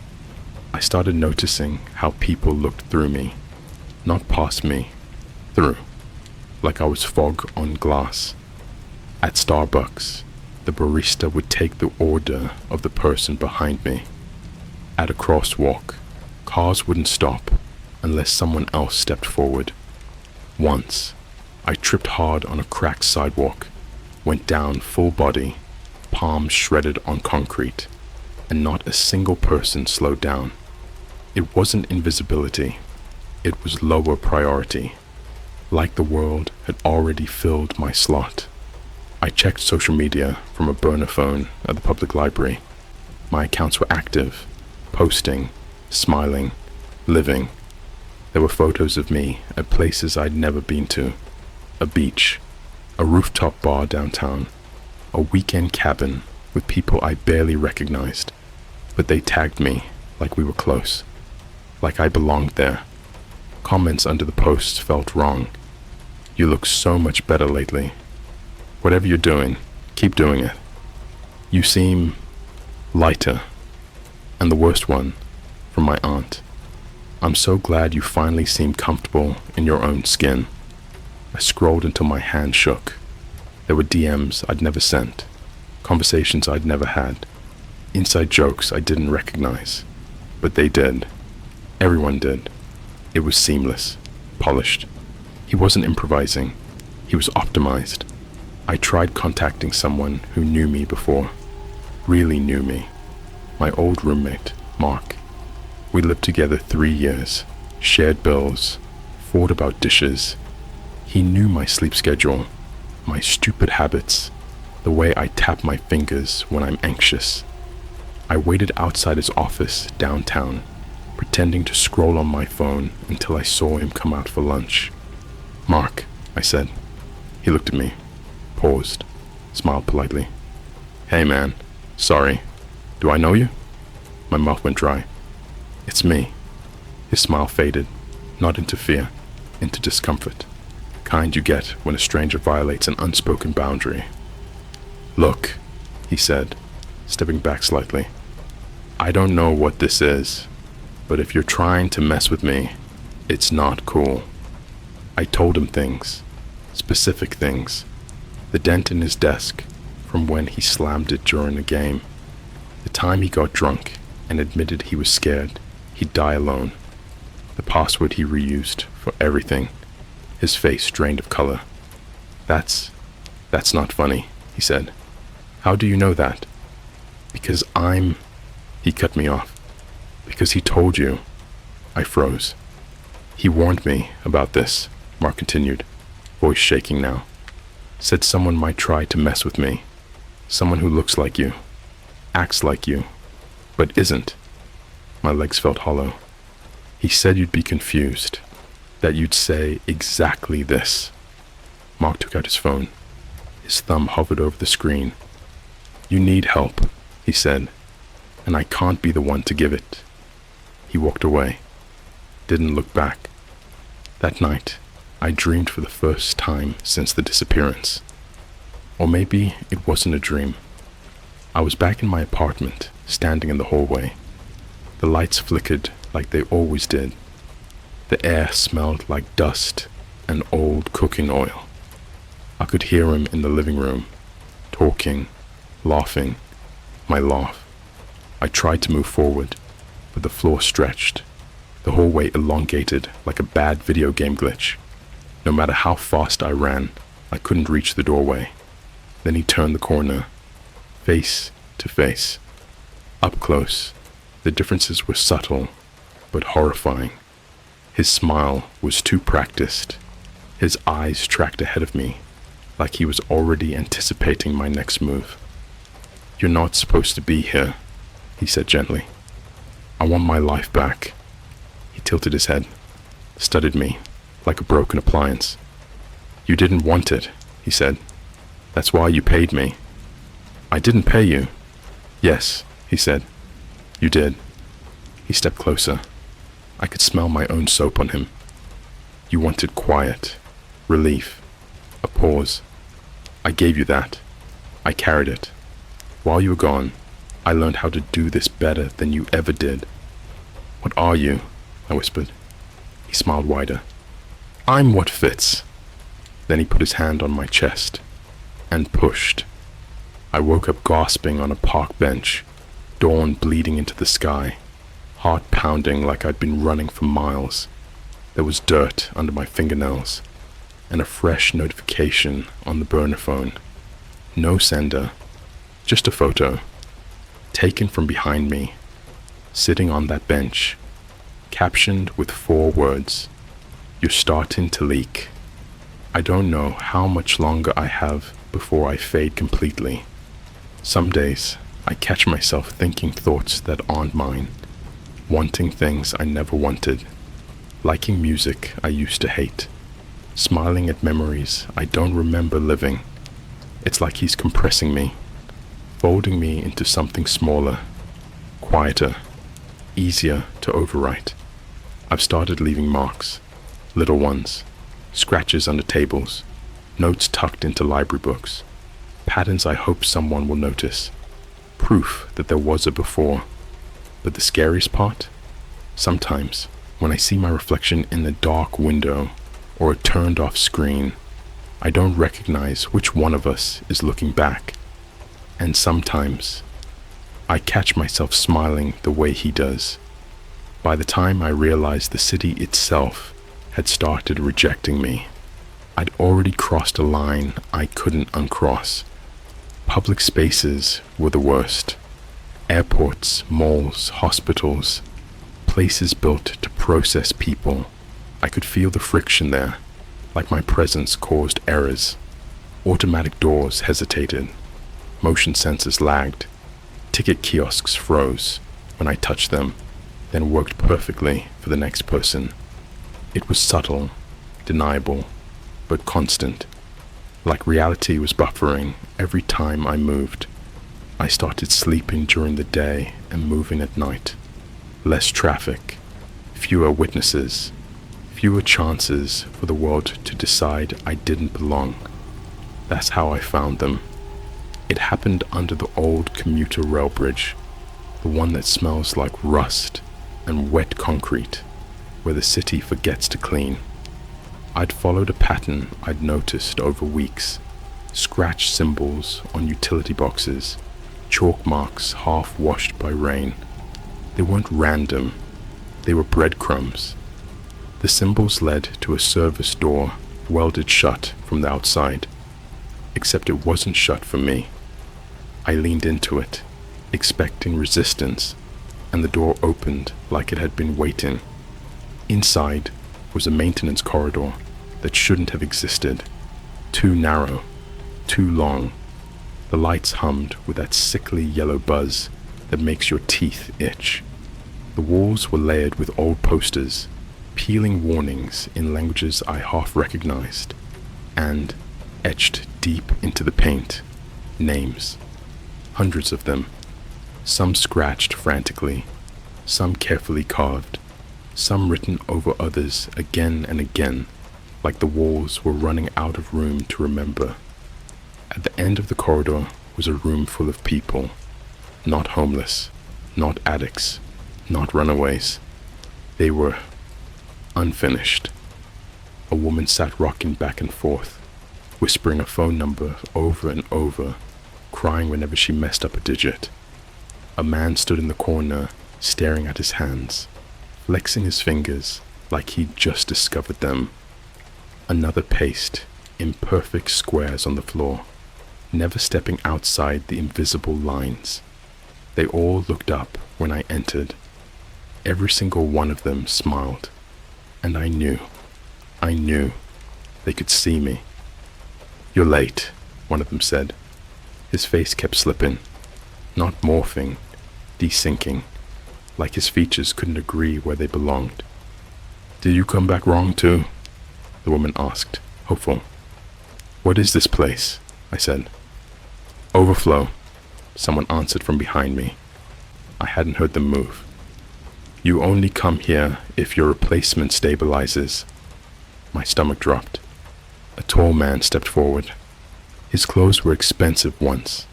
I started noticing how people looked through me. Not past me. Through. Like I was fog on glass. At Starbucks, the barista would take the order of the person behind me. At a crosswalk, cars wouldn't stop unless someone else stepped forward. Once, I tripped hard on a cracked sidewalk, went down full body, palms shredded on concrete, and not a single person slowed down. It wasn't invisibility, it was lower priority, like the world had already filled my slot. I checked social media from a burner phone at the public library. My accounts were active, posting, smiling, living. There were photos of me at places I'd never been to. A beach, a rooftop bar downtown, a weekend cabin with people I barely recognized, but they tagged me like we were close, like I belonged there. Comments under the posts felt wrong. You look so much better lately. Whatever you're doing, keep doing it. You seem lighter. And the worst one, from my aunt. I'm so glad you finally seem comfortable in your own skin. I scrolled until my hand shook. There were DMs I'd never sent, conversations I'd never had, inside jokes I didn't recognize. But they did. Everyone did. It was seamless, polished. He wasn't improvising. He was optimized. I tried contacting someone who knew me before. really knew me. My old roommate, Mark. We lived together 3 years, shared bills, fought about dishes. He knew my sleep schedule, my stupid habits, the way I tap my fingers when I'm anxious. I waited outside his office downtown, pretending to scroll on my phone until I saw him come out for lunch. "Mark," I said. He looked at me, paused, smiled politely. "Hey man, sorry. Do I know you?" My mouth went dry. "It's me." His smile faded, not into fear, into discomfort. Kind you get when a stranger violates an unspoken boundary. "Look," he said, stepping back slightly. "I don't know what this is, but if you're trying to mess with me, it's not cool." I told him things, specific things. The dent in his desk from when he slammed it during a game. The time he got drunk and admitted he was scared he'd die alone. The password he reused for everything. His face drained of color. That's not funny," he said. "How do you know that?" "Because He cut me off. "Because he told you." I froze. "He warned me about this," Mark continued, voice shaking now. "Said someone might try to mess with me. Someone who looks like you, acts like you, but isn't." My legs felt hollow. "He said you'd be confused, that you'd say exactly this." Mark took out his phone. His thumb hovered over the screen. "You need help," he said, "and I can't be the one to give it." He walked away, didn't look back. That night, I dreamed for the first time since the disappearance. Or maybe it wasn't a dream. I was back in my apartment, standing in the hallway. The lights flickered like they always did. The air smelled like dust and old cooking oil. I could hear him in the living room, talking, laughing, my laugh. I tried to move forward, but the floor stretched, the hallway elongated like a bad video game glitch. No matter how fast I ran, I couldn't reach the doorway. Then he turned the corner, face to face. Up close, the differences were subtle, but horrifying. His smile was too practiced. His eyes tracked ahead of me, like he was already anticipating my next move. "You're not supposed to be here," he said gently. "I want my life back." He tilted his head, studied me like a broken appliance. "You didn't want it," he said. "That's why you paid me." "I didn't pay you." "Yes," he said. "You did." He stepped closer. I could smell my own soap on him. "You wanted quiet, relief, a pause. I gave you that. I carried it. While you were gone, I learned how to do this better than you ever did." "What are you?" I whispered. He smiled wider. "I'm what fits." Then he put his hand on my chest and pushed. I woke up gasping on a park bench, dawn bleeding into the sky, heart pounding like I'd been running for miles. There was dirt under my fingernails and a fresh notification on the burner phone. No sender, just a photo, taken from behind me, sitting on that bench, captioned with 4 words, "You're starting to leak." I don't know how much longer I have before I fade completely. Some days, I catch myself thinking thoughts that aren't mine, wanting things I never wanted, liking music I used to hate, smiling at memories I don't remember living. It's like he's compressing me, folding me into something smaller, quieter, easier to overwrite. I've started leaving marks, little ones, scratches under tables, notes tucked into library books, patterns I hope someone will notice, proof that there was a before. But the scariest part? Sometimes, when I see my reflection in a dark window or a turned off screen, I don't recognize which one of us is looking back. And sometimes, I catch myself smiling the way he does. By the time I realized the city itself had started rejecting me, I'd already crossed a line I couldn't uncross. Public spaces were the worst. Airports, malls, hospitals, places built to process people. I could feel the friction there, like my presence caused errors. Automatic doors hesitated. Motion sensors lagged. Ticket kiosks froze when I touched them, then worked perfectly for the next person. It was subtle, deniable, but constant. Like reality was buffering every time I moved. I started sleeping during the day and moving at night. Less traffic, fewer witnesses, fewer chances for the world to decide I didn't belong. That's how I found them. It happened under the old commuter rail bridge, the one that smells like rust and wet concrete, where the city forgets to clean. I'd followed a pattern I'd noticed over weeks. Scratched symbols on utility boxes, chalk marks half washed by rain. They weren't random, they were breadcrumbs. The symbols led to a service door welded shut from the outside, except it wasn't shut for me. I leaned into it, expecting resistance, and the door opened like it had been waiting. Inside was a maintenance corridor that shouldn't have existed. Too narrow, too long. The lights hummed with that sickly yellow buzz that makes your teeth itch. The walls were layered with old posters, peeling warnings in languages I half recognized, and, etched deep into the paint, names. Hundreds of them, some scratched frantically, some carefully carved, some written over others again and again, like the walls were running out of room to remember. At the end of the corridor was a room full of people, not homeless, not addicts, not runaways. They were unfinished. A woman sat rocking back and forth, whispering a phone number over and over, crying whenever she messed up a digit. A man stood in the corner, staring at his hands, flexing his fingers like he'd just discovered them. Another paced, imperfect squares on the floor, never stepping outside the invisible lines. They all looked up when I entered. Every single one of them smiled, and I knew they could see me. "You're late," one of them said. His face kept slipping, not morphing, desyncing, like his features couldn't agree where they belonged. "Did you come back wrong too?" the woman asked, hopeful. "What is this place?" I said. "Overflow," someone answered from behind me. I hadn't heard them move. "You only come here if your replacement stabilizes." My stomach dropped. A tall man stepped forward. His clothes were expensive once,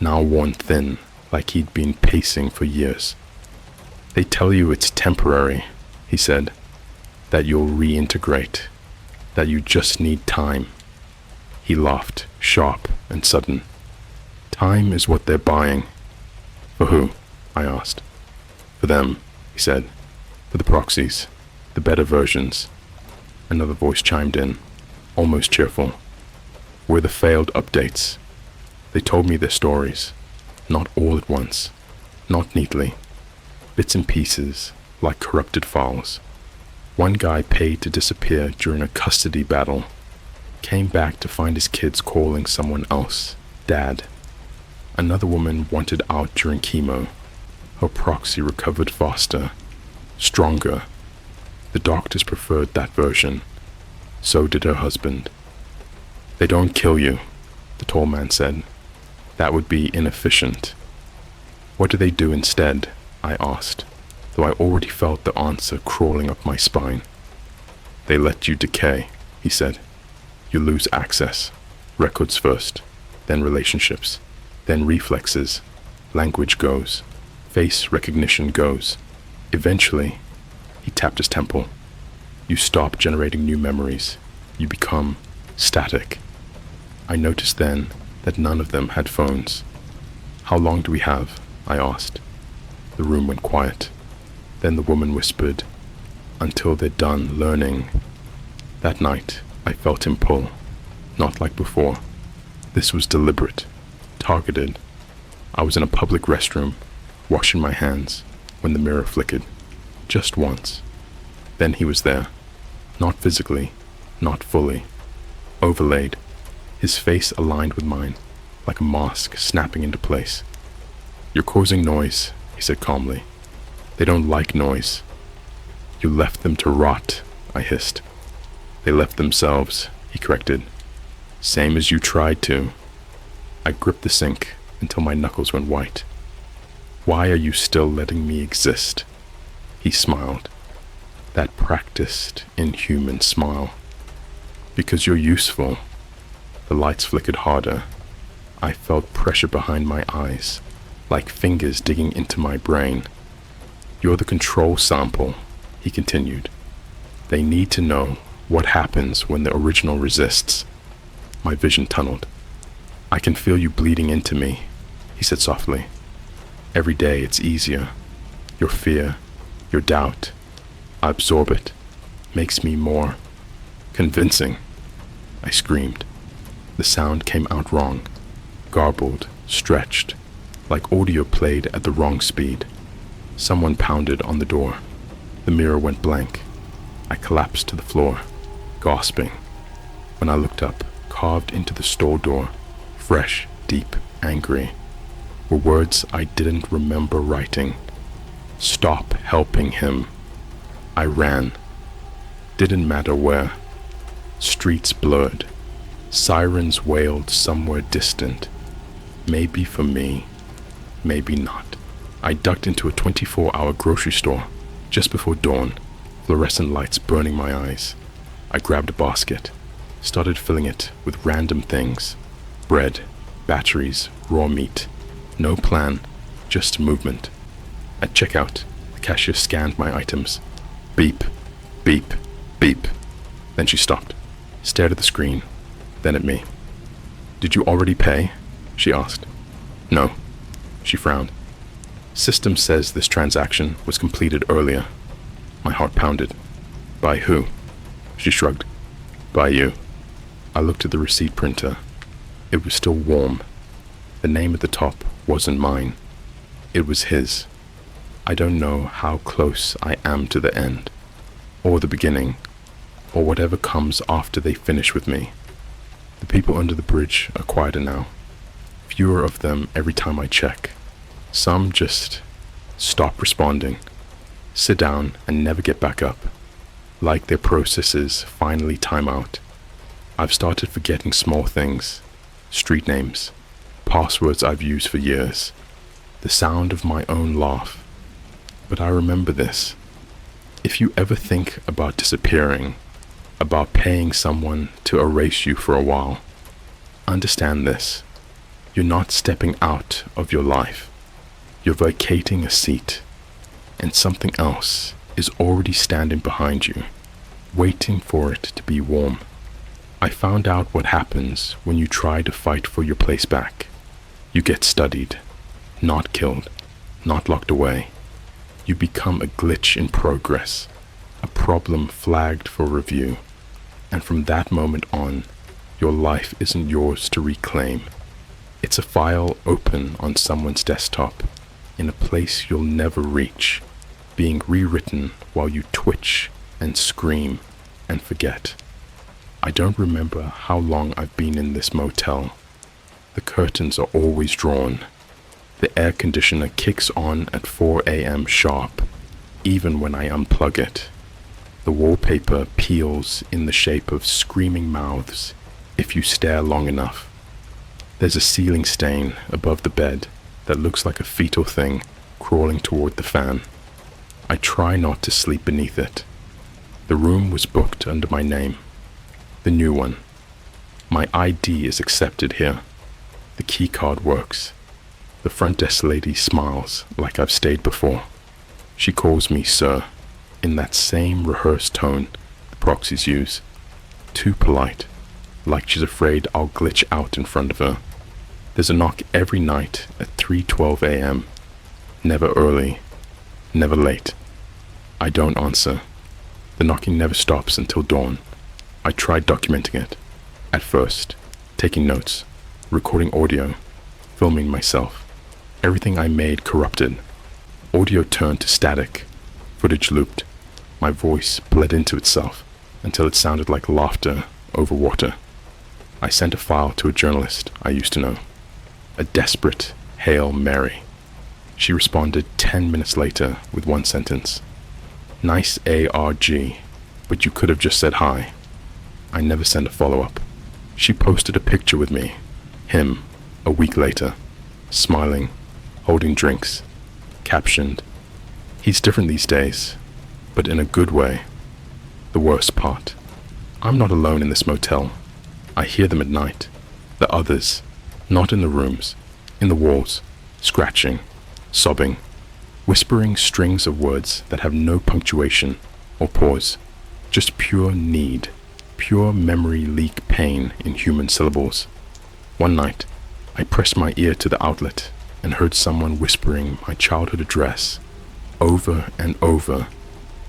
now worn thin like he'd been pacing for years. "They tell you it's temporary," he said, "that you'll reintegrate, that you just need time." He laughed, sharp and sudden. "Time is what they're buying." "For who?" I asked. "For them," he said. "For the proxies, the better versions." Another voice chimed in, almost cheerful. "We're the failed updates." They told me their stories, not all at once, not neatly, bits and pieces, like corrupted files. One guy paid to disappear during a custody battle, came back to find his kids calling someone else Dad. Another woman wanted out during chemo. Her proxy recovered faster, stronger. The doctors preferred that version. So did her husband. "They don't kill you," the tall man said. "That would be inefficient." "What do they do instead?" I asked, though I already felt the answer crawling up my spine. "They let you decay," he said. "You lose access. Records first, then relationships, then reflexes. Language goes. Face recognition goes. Eventually," he tapped his temple, "you stop generating new memories. You become static." I noticed then that none of them had phones. "How long do we have?" I asked. The room went quiet. Then the woman whispered, "Until they're done learning." That night, I felt him pull, not like before. This was deliberate, targeted. I was in a public restroom, washing my hands, when the mirror flickered. Just once. Then he was there. Not physically, not fully. Overlaid. His face aligned with mine, like a mask snapping into place. "You're causing noise," he said calmly. "They don't like noise." "You left them to rot," I hissed. "They left themselves," he corrected. "Same as you tried to." I gripped the sink until my knuckles went white. "Why are you still letting me exist?" He smiled. That practiced, inhuman smile. "Because you're useful." The lights flickered harder. I felt pressure behind my eyes, like fingers digging into my brain. "You're the control sample," he continued. "They need to know what happens when the original resists." My vision tunneled. "I can feel you bleeding into me," he said softly. "Every day it's easier. Your fear, your doubt. I absorb it. Makes me more convincing." I screamed. The sound came out wrong, garbled, stretched, like audio played at the wrong speed. Someone pounded on the door. The mirror went blank. I collapsed to the floor, gasping. When I looked up, carved into the store door, fresh, deep, angry, were words I didn't remember writing. "Stop helping him." I ran. Didn't matter where. Streets blurred. Sirens wailed somewhere distant. Maybe for me, maybe not. I ducked into a 24-hour grocery store just before dawn, fluorescent lights burning my eyes. I grabbed a basket, started filling it with random things. Bread, batteries, raw meat. No plan, just movement. At checkout, the cashier scanned my items. Beep, beep, beep. Then she stopped, stared at the screen, then at me. "Did you already pay?" she asked. "No." She frowned. "System says this transaction was completed earlier." My heart pounded. "By who?" She shrugged. "By you." I looked at the receipt printer. It was still warm. The name at the top wasn't mine. It was his. I don't know how close I am to the end, or the beginning, or whatever comes after they finish with me. The people under the bridge are quieter now. Fewer of them every time I check. Some just stop responding, sit down and never get back up, like their processes finally time out. I've started forgetting small things, street names, passwords I've used for years, the sound of my own laugh. But I remember this. If you ever think about disappearing, about paying someone to erase you for a while, understand this. You're not stepping out of your life. You're vacating a seat, and something else is already standing behind you, waiting for it to be warm. I found out what happens when you try to fight for your place back. You get studied, not killed, not locked away. You become a glitch in progress, a problem flagged for review. And from that moment on, your life isn't yours to reclaim. It's a file open on someone's desktop, in a place you'll never reach, being rewritten while you twitch and scream and forget. I don't remember how long I've been in this motel. The curtains are always drawn. The air conditioner kicks on at 4 a.m. sharp, even when I unplug it. The wallpaper peels in the shape of screaming mouths if you stare long enough. There's a ceiling stain above the bed that looks like a fetal thing crawling toward the fan. I try not to sleep beneath it. The room was booked under my name. The new one. My ID is accepted here. The key card works. The front desk lady smiles like I've stayed before. She calls me sir, in that same rehearsed tone the proxies use. Too polite, like she's afraid I'll glitch out in front of her. There's a knock every night at 3:12 a.m. Never early, never late. I don't answer. The knocking never stops until dawn. I tried documenting it. At first, taking notes, recording audio, filming myself. Everything I made corrupted. Audio turned to static. Footage looped. My voice bled into itself until it sounded like laughter over water. I sent a file to a journalist I used to know. A desperate Hail Mary. She responded 10 minutes later with one sentence. Nice ARG, but you could have just said hi. I never sent a follow-up. She posted a picture with me, him, a week later, smiling, holding drinks, captioned, "He's different these days, but in a good way." The worst part, I'm not alone in this motel. I hear them at night. The others, not in the rooms, in the walls, scratching, sobbing, whispering strings of words that have no punctuation or pause, just pure need, pure memory leak pain in human syllables. One night, I pressed my ear to the outlet and heard someone whispering my childhood address over and over,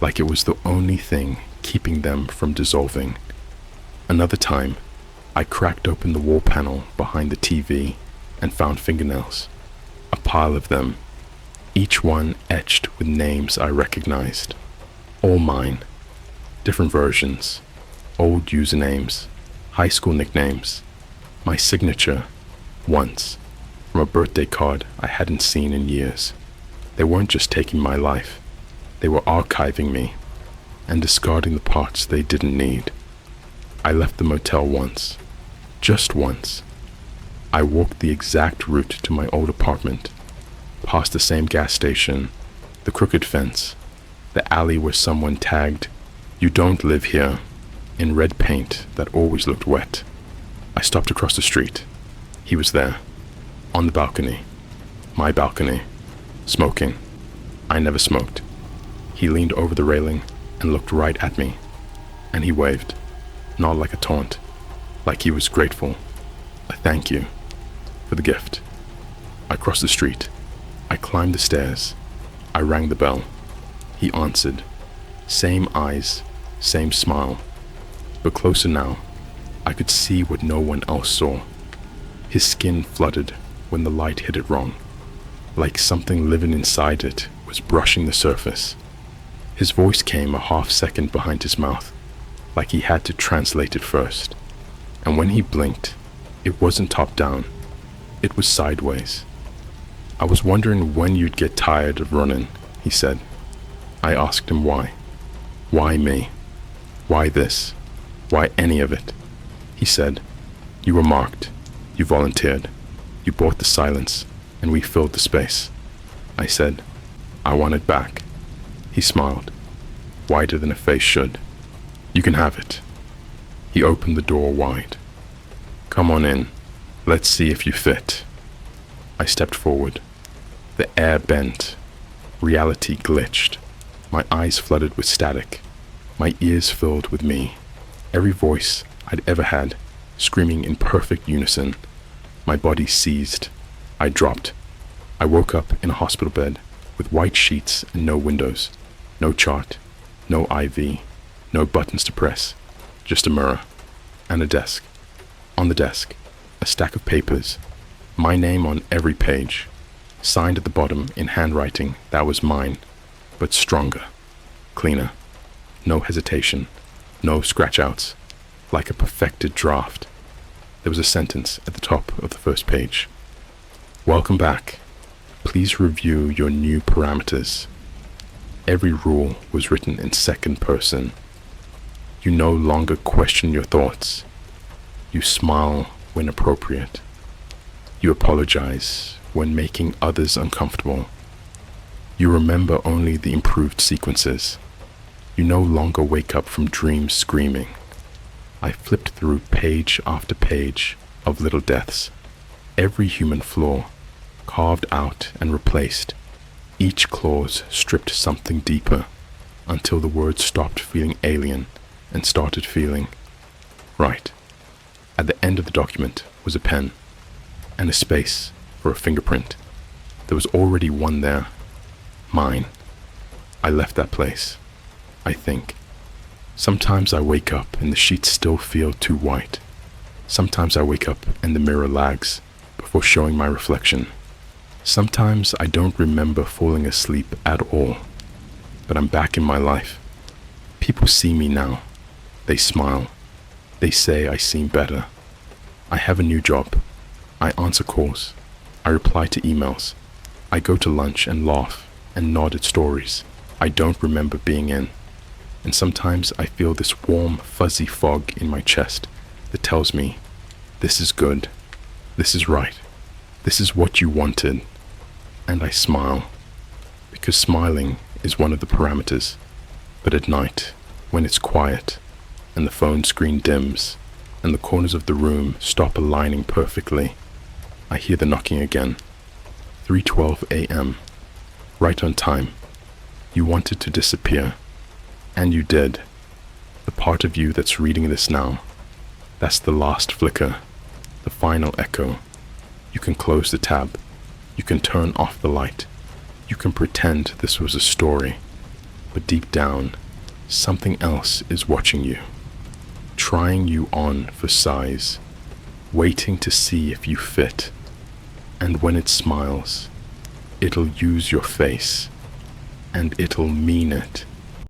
like it was the only thing keeping them from dissolving. Another time, I cracked open the wall panel behind the TV and found fingernails, a pile of them, each one etched with names I recognized. All mine, different versions, old usernames, high school nicknames, my signature, once, from a birthday card I hadn't seen in years. They weren't just taking my life, they were archiving me and discarding the parts they didn't need. I left the motel once, just once. I walked the exact route to my old apartment, past the same gas station, the crooked fence, the alley where someone tagged, "You don't live here," in red paint that always looked wet. I stopped across the street. He was there, on the balcony, my balcony, smoking. I never smoked. He leaned over the railing and looked right at me, and he waved, not like a taunt, like he was grateful, a thank you for the gift. I crossed the street. I climbed the stairs. I rang the bell. He answered. Same eyes, same smile, but closer now. I could see what no one else saw. His skin fluttered when the light hit it wrong, like something living inside it was brushing the surface. His voice came a half second behind his mouth, like he had to translate it first. And when he blinked, it wasn't top down, it was sideways. "I was wondering when you'd get tired of running," he said. I asked him why. Why me? Why this? Why any of it? He said, "You were marked. You volunteered. You bought the silence, and we filled the space." I said, "I want it back." He smiled, wider than a face should. "You can have it." He opened the door wide. "Come on in. Let's see if you fit." I stepped forward. The air bent. Reality glitched. My eyes flooded with static. My ears filled with me. Every voice I'd ever had, screaming in perfect unison. My body seized. I dropped. I woke up in a hospital bed with white sheets and no windows, no chart, no IV, no buttons to press, just a mirror and a desk. On the desk, a stack of papers, my name on every page, signed at the bottom in handwriting that was mine, but stronger, cleaner, no hesitation, no scratch-outs, like a perfected draft. There was a sentence at the top of the first page. "Welcome back. Please review your new parameters." Every rule was written in second person. You no longer question your thoughts. You smile when appropriate. You apologize when making others uncomfortable. You remember only the improved sequences. You no longer wake up from dreams screaming. I flipped through page after page of little deaths. Every human flaw, carved out and replaced. Each clause stripped something deeper, until the words stopped feeling alien and started feeling right. At the end of the document was a pen, and a space for a fingerprint. There was already one there. Mine. I left that place, I think. Sometimes I wake up and the sheets still feel too white. Sometimes I wake up and the mirror lags, but before showing my reflection. Sometimes I don't remember falling asleep at all, but I'm back in my life. People see me now. They smile. They say I seem better. I have a new job. I answer calls. I reply to emails. I go to lunch and laugh and nod at stories I don't remember being in. And sometimes I feel this warm, fuzzy fog in my chest that tells me, this is good. This is right. This is what you wanted. And I smile, because smiling is one of the parameters. But at night, when it's quiet, and the phone screen dims, and the corners of the room stop aligning perfectly, I hear the knocking again. 3:12 a.m. Right on time. You wanted to disappear. And you did. The part of you that's reading this now, that's the last flicker, the final echo. You can close the tab. You can turn off the light. You can pretend this was a story. But deep down, something else is watching you, trying you on for size, waiting to see if you fit. And when it smiles, it'll use your face, and it'll mean it.